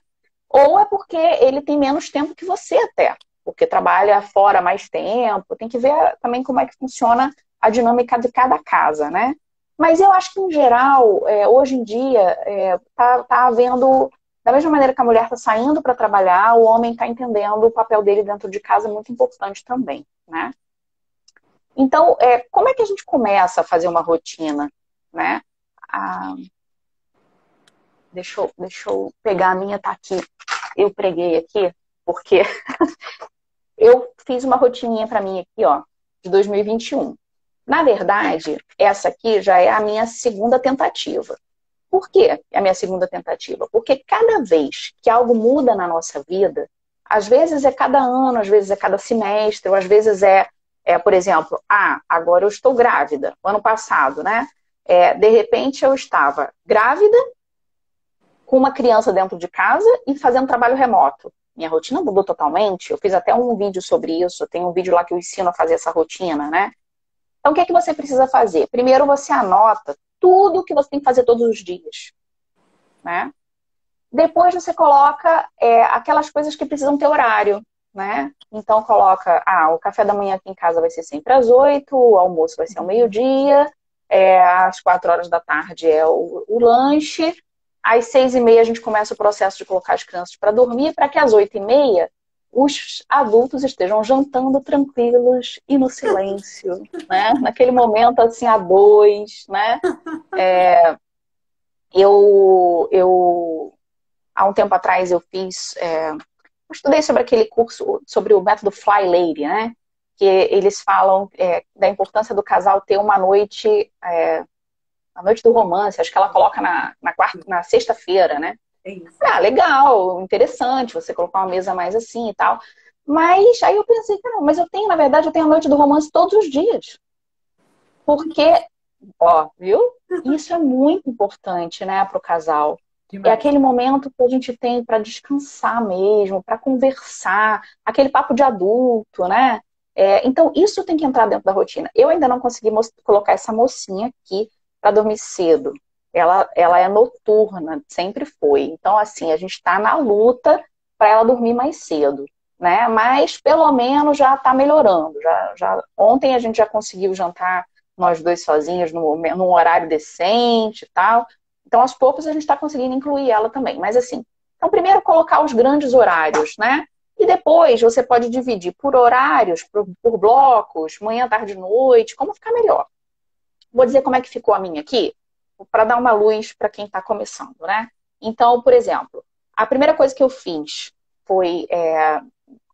Ou é porque ele tem menos tempo que você até, porque trabalha fora mais tempo, tem que ver também como é que funciona a dinâmica de cada casa, né? Mas eu acho que, em geral, hoje em dia, tá havendo, da mesma maneira que a mulher está saindo para trabalhar, o homem está entendendo o papel dele dentro de casa, muito importante também, né? Então, como é que a gente começa a fazer uma rotina, né? Deixa eu pegar a minha, tá aqui. Eu preguei aqui, porque eu fiz uma rotininha para mim aqui, ó, de 2021. Na verdade, essa aqui já é a minha segunda tentativa. Por quê a minha segunda tentativa? Porque cada vez que algo muda na nossa vida, às vezes é cada ano, às vezes é cada semestre, ou às vezes por exemplo, agora eu estou grávida. O ano passado, né? De repente eu estava grávida, com uma criança dentro de casa e fazendo trabalho remoto. Minha rotina mudou totalmente. Eu fiz até um vídeo sobre isso. Tem um vídeo lá que eu ensino a fazer essa rotina, né? Então, o que é que você precisa fazer? Primeiro, você anota tudo que você tem que fazer todos os dias, né? Depois, você coloca aquelas coisas que precisam ter horário, né? Então, coloca, o café da manhã aqui em casa vai ser sempre às 8, o almoço vai ser ao meio-dia, às 4 horas da tarde é o lanche, às 6h30 a gente começa o processo de colocar as crianças para dormir, para que às 8h30 os adultos estejam jantando tranquilos e no silêncio, né? Naquele momento, assim, a dois, né? Há um tempo atrás, eu estudei sobre aquele curso, sobre o método Fly Lady, né? Que eles falam da importância do casal ter uma noite, a noite do romance, acho que ela coloca na sexta-feira, né? Legal, interessante, você colocar uma mesa mais assim e tal. Mas aí eu pensei, mas na verdade, eu tenho a noite do romance todos os dias. Porque, viu? Isso é muito importante, né, para o casal. Demais. É aquele momento que a gente tem para descansar mesmo, para conversar, aquele papo de adulto, né? Então, isso tem que entrar dentro da rotina. Eu ainda não consegui colocar essa mocinha aqui para dormir cedo. Ela é noturna, sempre foi. Então, assim, a gente está na luta para ela dormir mais cedo, né? Mas, pelo menos, já está melhorando. Ontem a gente já conseguiu jantar nós dois sozinhos num horário decente e tal. Então, aos poucos, a gente está conseguindo incluir ela também. Mas assim, então primeiro colocar os grandes horários, né? E depois você pode dividir por horários, por blocos, manhã, tarde, noite, como ficar melhor. Vou dizer como é que ficou a minha aqui, para dar uma luz para quem está começando, né? Então, por exemplo, a primeira coisa que eu fiz foi,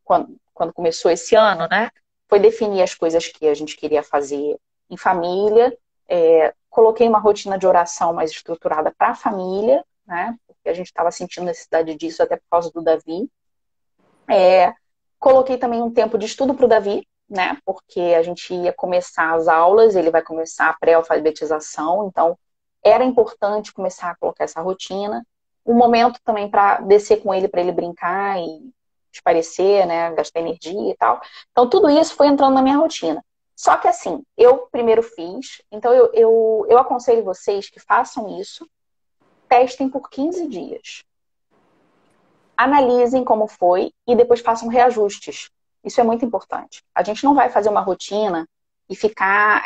quando começou esse ano, né? Foi definir as coisas que a gente queria fazer em família. Coloquei uma rotina de oração mais estruturada para a família, né? Porque a gente estava sentindo necessidade disso até por causa do Davi. Coloquei também um tempo de estudo para o Davi, né? Porque a gente ia começar as aulas, ele vai começar a pré-alfabetização, então era importante começar a colocar essa rotina. Um momento também para descer com ele, para ele brincar e espairecer, né? Gastar energia e tal. Então tudo isso foi entrando na minha rotina. Só que assim, eu primeiro fiz, então eu aconselho vocês que façam isso, testem por 15 dias. Analisem como foi e depois façam reajustes. Isso é muito importante. A gente não vai fazer uma rotina e ficar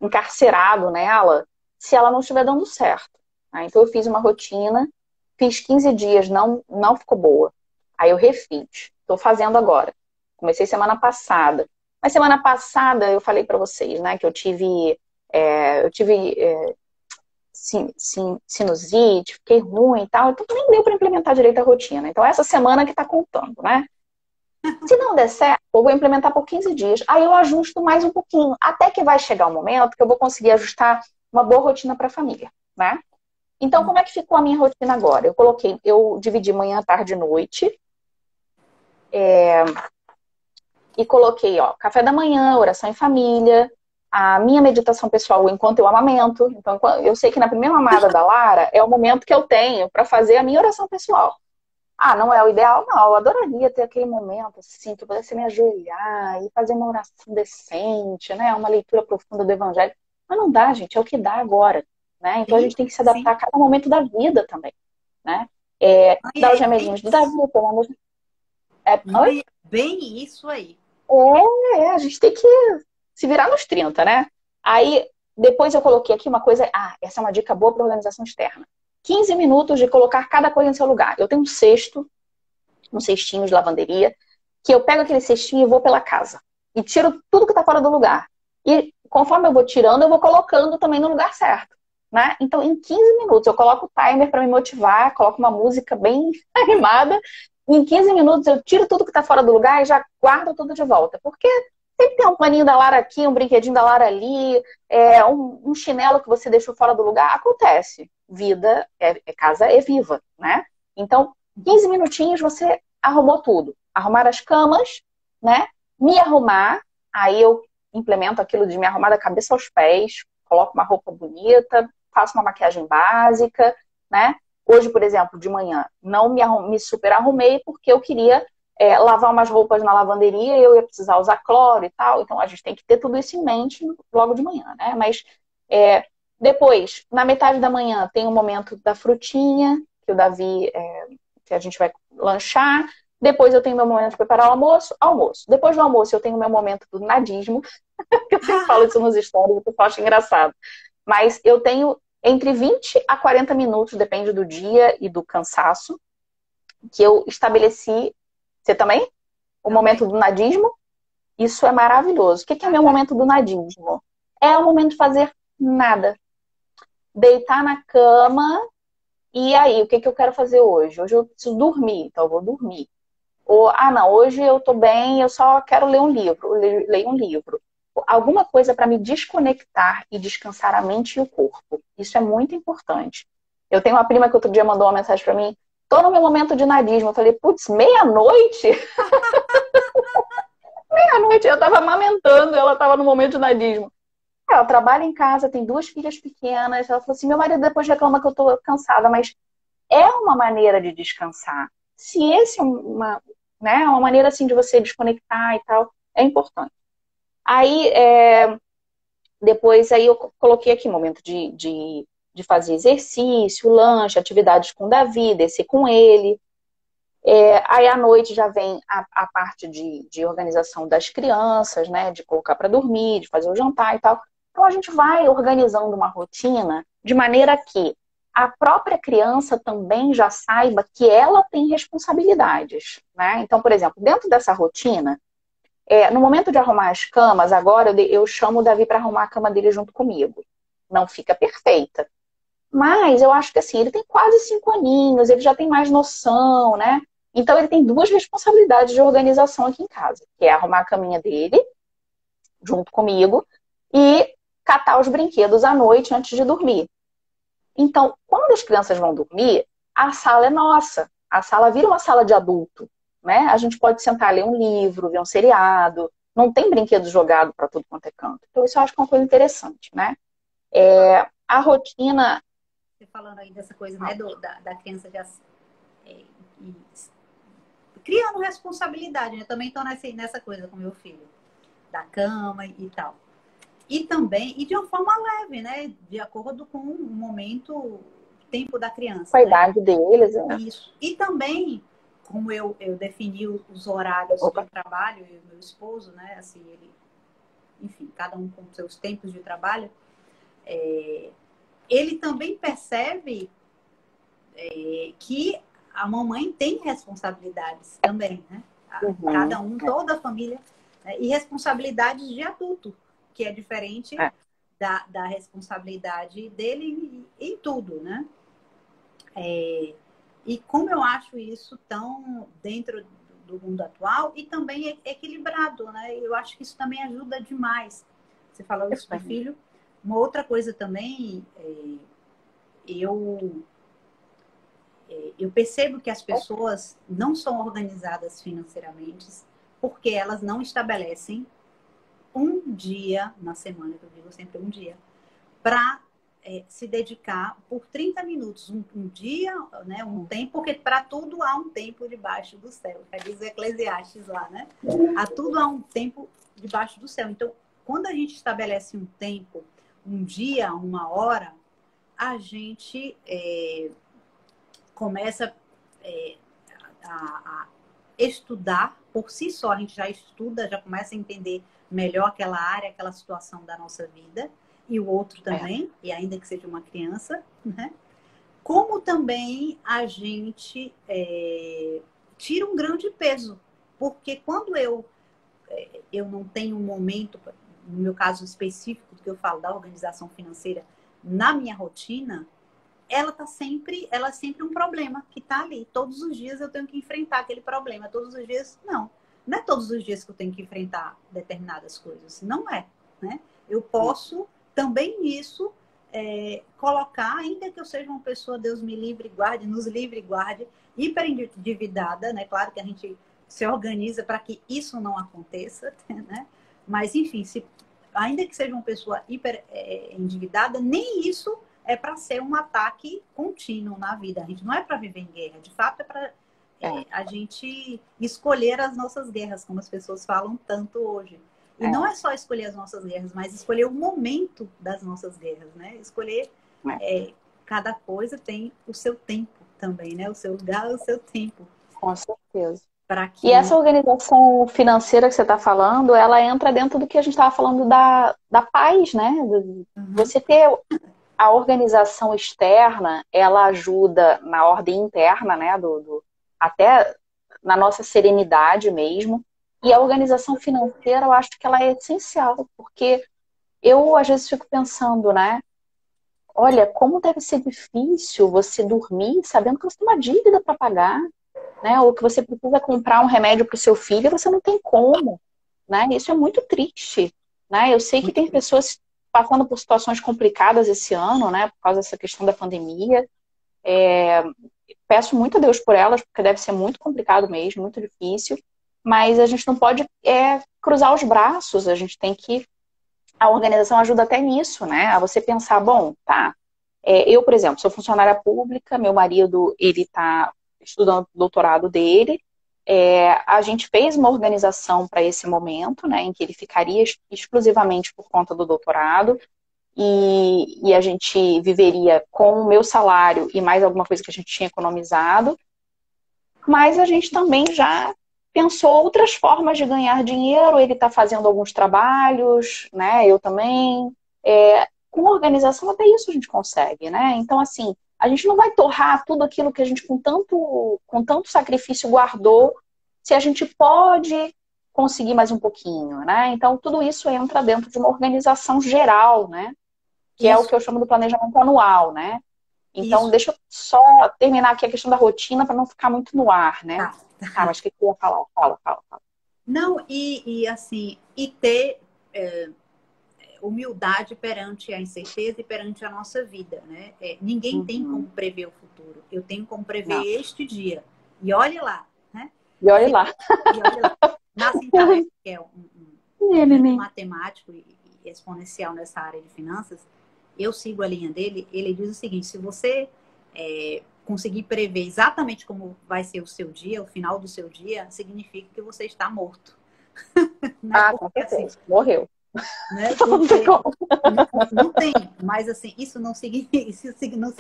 encarcerado nela se ela não estiver dando certo. Né? Então eu fiz uma rotina, fiz 15 dias, não ficou boa. Aí eu refiz. Estou fazendo agora. Comecei semana passada. Mas semana passada eu falei para vocês, né, que eu tive sinusite, fiquei ruim e tal, então nem deu para implementar direito a rotina. Então essa semana que tá contando, né? Se não der certo, eu vou implementar por 15 dias. Aí eu ajusto mais um pouquinho, até que vai chegar o momento que eu vou conseguir ajustar uma boa rotina para a família, né? Então como é que ficou a minha rotina agora? Eu dividi manhã, tarde e noite. E coloquei, ó, café da manhã, oração em família, a minha meditação pessoal enquanto eu amamento. Então, eu sei que na primeira mamada da Lara é o momento que eu tenho para fazer a minha oração pessoal. Ah, não é o ideal? Não, eu adoraria ter aquele momento, assim, que eu pudesse me ajoelhar e fazer uma oração decente, né? Uma leitura profunda do Evangelho. Mas não dá, gente, é o que dá agora, né? Então, a gente tem que se adaptar a cada momento da vida também, né? Dar os remedinhos do Davi, pelo menos. Mãe, bem isso aí. A gente tem que se virar nos 30, né? Aí, depois eu coloquei aqui uma coisa. Essa é uma dica boa para organização externa. 15 minutos de colocar cada coisa em seu lugar. Eu tenho um cestinho de lavanderia, que eu pego aquele cestinho e vou pela casa. E tiro tudo que tá fora do lugar. E conforme eu vou tirando, eu vou colocando também no lugar certo, né? Então, em 15 minutos, eu coloco o timer para me motivar, coloco uma música bem animada. Em 15 minutos, eu tiro tudo que tá fora do lugar e já guardo tudo de volta. Porque sempre tem um paninho da Lara aqui, um brinquedinho da Lara ali, um chinelo que você deixou fora do lugar. Acontece. Vida casa é viva, né? Então, 15 minutinhos você arrumou tudo. Arrumar as camas, né? Me arrumar. Aí eu implemento aquilo de me arrumar da cabeça aos pés. Coloco uma roupa bonita, faço uma maquiagem básica, né? Hoje, por exemplo, de manhã, não me super arrumei porque eu queria lavar umas roupas na lavanderia e eu ia precisar usar cloro e tal. Então, a gente tem que ter tudo isso em mente logo de manhã, né? Mas depois, na metade da manhã, tem o momento da frutinha, que o Davi, que a gente vai lanchar. Depois eu tenho meu momento de preparar o almoço. Depois do almoço, eu tenho meu momento do nadismo, que eu sempre falo isso nos stories, o pessoal acha engraçado. Mas eu tenho entre 20 a 40 minutos, depende do dia e do cansaço, que eu estabeleci. Você também? O momento do nadismo. Isso é maravilhoso. O que é meu momento do nadismo? É o momento de fazer nada. Deitar na cama e aí, o que eu quero fazer hoje? Hoje eu preciso dormir, então eu vou dormir. Ou, não, hoje eu tô bem, eu só quero ler um livro. Leio um livro. Alguma coisa para me desconectar e descansar a mente e o corpo. Isso é muito importante. Eu tenho uma prima que outro dia mandou uma mensagem para mim. Tô no meu momento de nadismo. Eu falei, putz, meia-noite? Meia-noite. Eu tava amamentando, ela tava no momento de nadismo. Ela trabalha em casa, tem 2 filhas pequenas. Ela falou assim, meu marido depois reclama que eu tô cansada, mas é uma maneira de descansar. Se esse é uma maneira assim de você desconectar e tal, é importante. Aí, depois aí eu coloquei aqui momento de fazer exercício, lanche, atividades com o Davi, descer com ele. Aí à noite já vem a parte de organização das crianças, né? De colocar para dormir, de fazer o jantar e tal. Então a gente vai organizando uma rotina de maneira que a própria criança também já saiba que ela tem responsabilidades, né? Então, por exemplo, dentro dessa rotina, no momento de arrumar as camas, agora eu chamo o Davi para arrumar a cama dele junto comigo. Não fica perfeita. Mas eu acho que assim, ele tem quase 5 aninhos, ele já tem mais noção, né? Então ele tem duas responsabilidades de organização aqui em casa, que é arrumar a caminha dele, junto comigo, e catar os brinquedos à noite antes de dormir. Então, quando as crianças vão dormir, a sala é nossa. A sala vira uma sala de adulto, né? A gente pode sentar, ler um livro, ver um seriado. Não tem brinquedo jogado para tudo quanto é canto. Então, isso eu acho que é uma coisa interessante, né? A rotina... Você falando aí dessa coisa, né, da criança já criando responsabilidade, né? Eu também estou nessa coisa com meu filho, da cama e tal. E também, e de uma forma leve, né? De acordo com o momento, o tempo da criança. Com a idade deles, né? Isso. E também, como eu defini os horários de trabalho, eu e meu esposo, né? Assim, enfim, cada um com seus tempos de trabalho, ele também percebe que a mamãe tem responsabilidades também, né? Cada um, toda a família, né? E responsabilidades de adulto, que é diferente da responsabilidade dele em tudo, né? E como eu acho isso tão dentro do mundo atual e também equilibrado, né? Eu acho que isso também ajuda demais. Você falou isso do filho. Uma outra coisa também, eu percebo que as pessoas não são organizadas financeiramente porque elas não estabelecem um dia na semana, que eu digo sempre um dia, para se dedicar por 30 minutos, um dia, né, um tempo, porque para tudo há um tempo debaixo do céu. Já diz o Eclesiastes lá, né? Há tudo há um tempo debaixo do céu. Então, quando a gente estabelece um tempo, um dia, uma hora, a gente começa a estudar por si só. A gente já estuda, já começa a entender melhor aquela área, aquela situação da nossa vida, e o outro também, e ainda que seja uma criança, né? Como também a gente tira um grande peso, porque quando eu não tenho um momento, no meu caso específico, que eu falo da organização financeira, na minha rotina, ela é sempre um problema que está ali. Todos os dias eu tenho que enfrentar aquele problema. Todos os dias, não é todos os dias que eu tenho que enfrentar determinadas coisas. Não é, né? Eu posso também nisso colocar, ainda que eu seja uma pessoa, Deus me livre e guarde, nos livre e guarde, hiperendividada, né? Claro que a gente se organiza para que isso não aconteça, né? Mas, enfim, ainda que seja uma pessoa hiper endividada, nem isso é para ser um ataque contínuo na vida. A gente não é para viver em guerra. De fato, é para a gente escolher as nossas guerras, como as pessoas falam tanto hoje. E não é só escolher as nossas guerras, mas escolher o momento das nossas guerras, né? Escolher cada coisa tem o seu tempo também, né? O seu lugar, o seu tempo. Com certeza. E essa organização financeira que você está falando, ela entra dentro do que a gente estava falando da paz, né? Você ter a organização externa, ela ajuda na ordem interna, né? Até na nossa serenidade mesmo. E a organização financeira, eu acho que ela é essencial, porque eu às vezes fico pensando, né? Olha, como deve ser difícil você dormir sabendo que você tem uma dívida para pagar, né? Ou que você precisa comprar um remédio para o seu filho e você não tem como, né? Isso é muito triste, né? Eu sei que tem pessoas passando por situações complicadas esse ano, né? Por causa dessa questão da pandemia. Peço muito a Deus por elas, porque deve ser muito complicado mesmo, muito difícil. Mas a gente não pode cruzar os braços, a gente tem que... A organização ajuda até nisso, né? A você pensar, bom, tá, eu, por exemplo, sou funcionária pública, meu marido, ele está estudando o doutorado dele, a gente fez uma organização para esse momento, né, em que ele ficaria exclusivamente por conta do doutorado, e a gente viveria com o meu salário e mais alguma coisa que a gente tinha economizado. mas a gente também já pensou outras formas de ganhar dinheiro. Ele está fazendo alguns trabalhos, né? Eu também. Com organização, até isso a gente consegue, né? Então, assim, a gente não vai torrar tudo aquilo que a gente com tanto sacrifício guardou, se a gente pode conseguir mais um pouquinho, né? Então, tudo isso entra dentro de uma organização geral, né? Que é o que eu chamo do planejamento anual, né? Então, deixa eu só terminar aqui a questão da rotina para não ficar muito no ar, né? Tá. Mas o que eu ia falar? Fala. Não, assim, ter humildade perante a incerteza e perante a nossa vida, né? Ninguém tem como prever o futuro. Eu tenho como prever este dia. E olhe lá, né? E olhe lá. Nassim Taleb, que é um matemático e exponencial nessa área de finanças, eu sigo a linha dele, ele diz o seguinte: se você conseguir prever exatamente como vai ser o seu dia, o final do seu dia, significa que você está morto. Né? Com certeza. Assim, morreu. Né? Não tem, mas assim, isso não significa não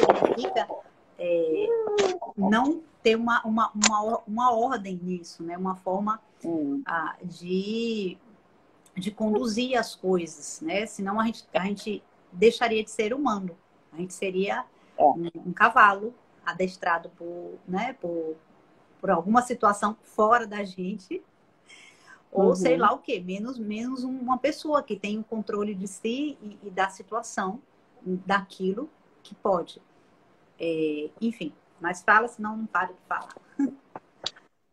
ter uma ordem nisso, né? Uma forma de conduzir as coisas, né? Senão a gente deixaria de ser humano. A gente seria um cavalo adestrado por alguma situação fora da gente. Ou sei lá o quê, menos uma pessoa que tem o controle de si e da situação, daquilo que pode. Enfim, mas fala, senão não paro de falar.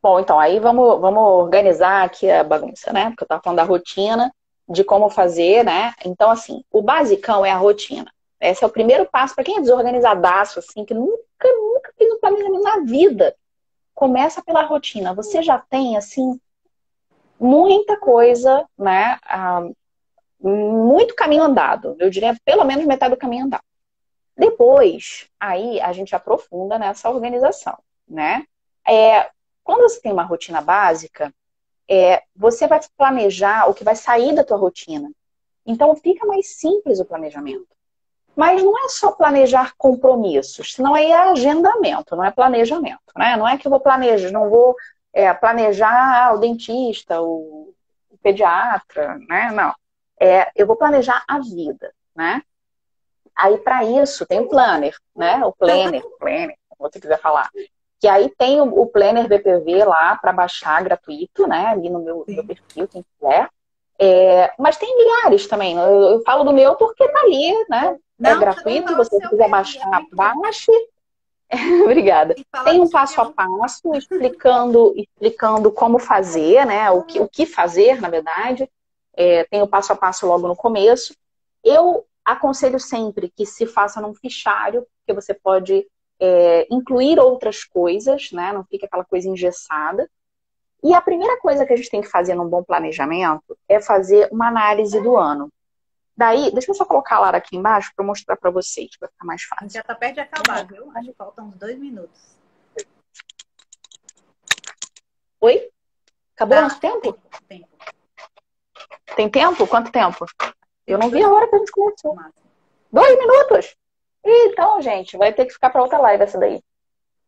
Bom, então, aí vamos organizar aqui a bagunça, né? Porque eu estava falando da rotina, de como fazer, né? Então, assim, o basicão é a rotina. Esse é o primeiro passo para quem é desorganizadaço, assim, que nunca fez um planejamento na vida. Começa pela rotina. Você já tem, assim, muita coisa, né? Muito caminho andado. Eu diria pelo menos metade do caminho andado. Depois, aí a gente aprofunda nessa organização, né? Quando você tem uma rotina básica, você vai planejar o que vai sair da tua rotina. Então fica mais simples o planejamento. Mas não é só planejar compromissos, senão aí é agendamento, não é planejamento, né? Não é que eu vou planejar, não vou planejar o dentista, o pediatra, né? Não. Eu vou planejar a vida, né? Aí, para isso, tem o planner, né? O planner, como você quiser falar. Que aí tem o planner BPV lá para baixar gratuito, né? Ali no meu perfil, quem quiser. Mas tem milhares também. Eu falo do meu porque tá ali, né? Não, gratuito. Se você quiser baixar, baixe. Obrigada. Tem um passo a passo explicando como fazer, né? O que fazer, na verdade. Tem o passo a passo logo no começo. Eu aconselho sempre que se faça num fichário, porque você pode incluir outras coisas, né? Não fica aquela coisa engessada. E a primeira coisa que a gente tem que fazer num bom planejamento é fazer uma análise do ano. Daí, deixa eu só colocar a Lara aqui embaixo para mostrar para vocês, para ficar mais fácil. Já tá perto de acabar, viu? Acho que faltam uns 2 minutos. Oi? Acabou nosso tempo? Tem tempo? Quanto tempo? Eu não vi a hora que a gente começou. 2 minutos? Então, gente, vai ter que ficar para outra live essa daí.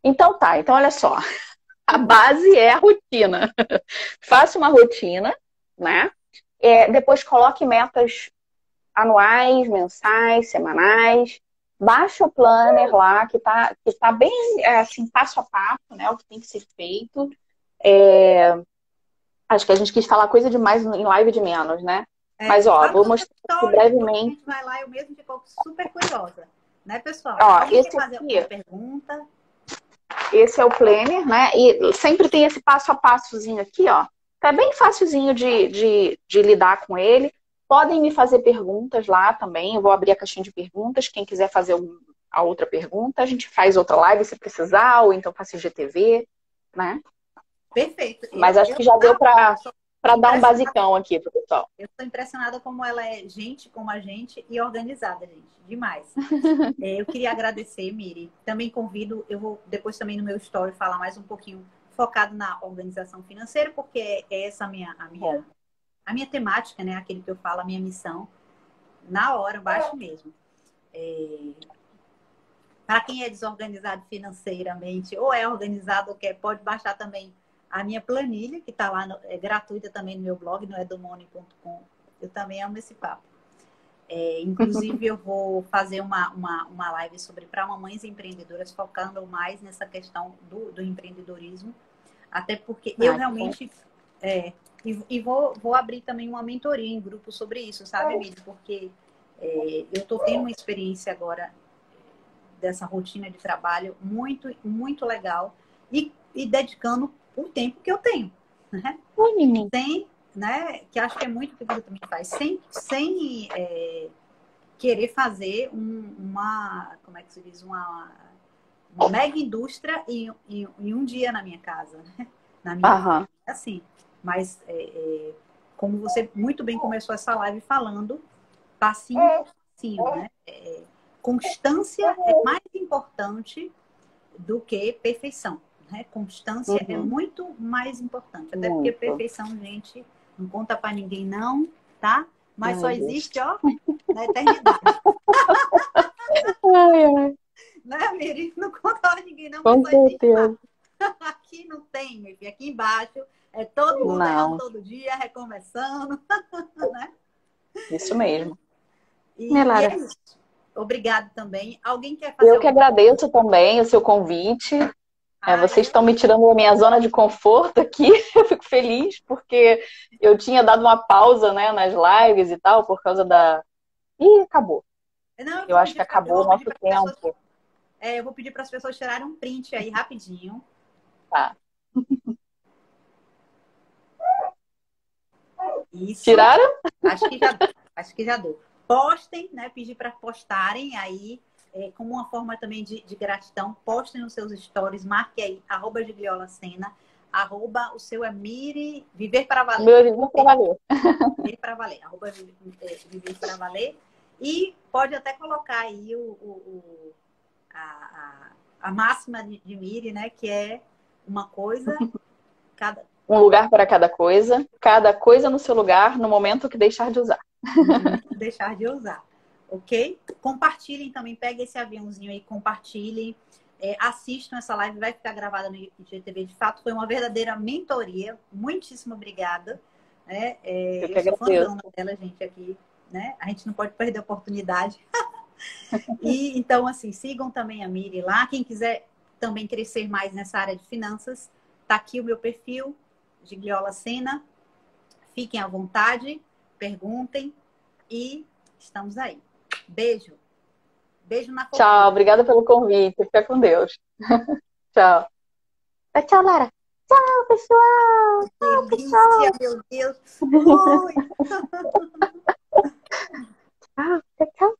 Então tá, então olha só. A base é a rotina. Faça uma rotina, né? Depois coloque metas anuais, mensais, semanais. Baixe o planner lá, que tá bem, assim, passo a passo, né? O que tem que ser feito. Acho que a gente quis falar coisa demais em live de menos, né? Mas, ó, vou mostrar aqui brevemente. A gente vai lá, eu mesmo fico super curiosa. Né, pessoal? Ó, esse fazer aqui, uma pergunta. Esse é o planner, né? E sempre tem esse passo a passozinho aqui, ó. Tá bem facilzinho de lidar com ele. Podem me fazer perguntas lá também. Eu vou abrir a caixinha de perguntas. Quem quiser fazer a outra pergunta, a gente faz outra live se precisar, ou então faça IGTV, né? Perfeito. Mas acho que já deu para dar um basicão aqui pro pessoal. Eu estou impressionada como ela é gente como a gente e organizada, gente. Demais. Eu queria agradecer, Miri. Também convido, eu vou depois também no meu story falar mais um pouquinho focado na organização financeira, porque é essa a minha temática, né? Aquele que eu falo, a minha missão. Na hora, baixo mesmo. Para quem é desorganizado financeiramente, ou é organizado ou quer, pode baixar também a minha planilha, que está lá, é gratuita também no meu blog, no edomone.com. Eu também amo esse papo. Inclusive, eu vou fazer uma live sobre para mamães empreendedoras, focando mais nessa questão do empreendedorismo. Até porque eu realmente... vou abrir também uma mentoria em grupo sobre isso, sabe, Emílio? Porque eu estou tendo uma experiência agora dessa rotina de trabalho muito, muito legal e dedicando o tempo que eu tenho, né? Sem, né? Que acho que é muito o que você também faz, sem querer fazer como é que se diz, uma mega indústria em um dia na minha casa, né? Na minha vida, assim. Mas como você muito bem começou essa live falando, passinho por passinho, né? Constância é mais importante do que perfeição, né? Constância é muito mais importante. Até porque perfeição, gente, não conta pra ninguém não, tá? Mas só existe, ó, na eternidade. Né, Miri? Não conta pra ninguém não, mas só existe lá. Aqui não tem, meu filho. Aqui embaixo é todo mundo errando todo dia, recomeçando, né? Isso mesmo. E é isso. Obrigada também. Alguém quer fazer Eu que agradeço também o seu convite. Vocês estão me tirando da minha zona de conforto aqui. Eu fico feliz, porque eu tinha dado uma pausa, né, nas lives e tal, por causa da... Ih, acabou. Não, eu acho que acabou o nosso tempo. Eu vou pedir para as pessoas tirarem um print aí, rapidinho. Tá. Isso. Tiraram? Acho que já deu. Postem, né? Pedir para postarem aí, como uma forma também de gratidão. Postem nos seus stories, marque aí, @gigliolacena, o seu é Miri, Viver para Valer. Meu Viver para Valer. Viver para Valer, Viver para Valer. E pode até colocar aí a máxima de Miri, né? Que é uma coisa... Um lugar para cada coisa no seu lugar, no momento que deixar de usar. Deixar de usar, ok? Compartilhem também, peguem esse aviãozinho aí, compartilhem, assistam essa live, vai ficar gravada no IGTV. De fato, foi uma verdadeira mentoria. Muitíssimo obrigada. Eu sou fãzona dela, gente, aqui, né? A gente não pode perder a oportunidade. E então, assim, sigam também a Miri lá. Quem quiser também crescer mais nessa área de finanças, tá aqui o meu perfil, Gigliola Sena. Fiquem à vontade, perguntem e estamos aí. Beijo. Beijo na fofoca. Tchau, obrigada pelo convite. Fica com Deus. Tchau. Tchau, Lara. Tchau, pessoal. Tchau, pessoal. Meu Deus. Tchau, tchau.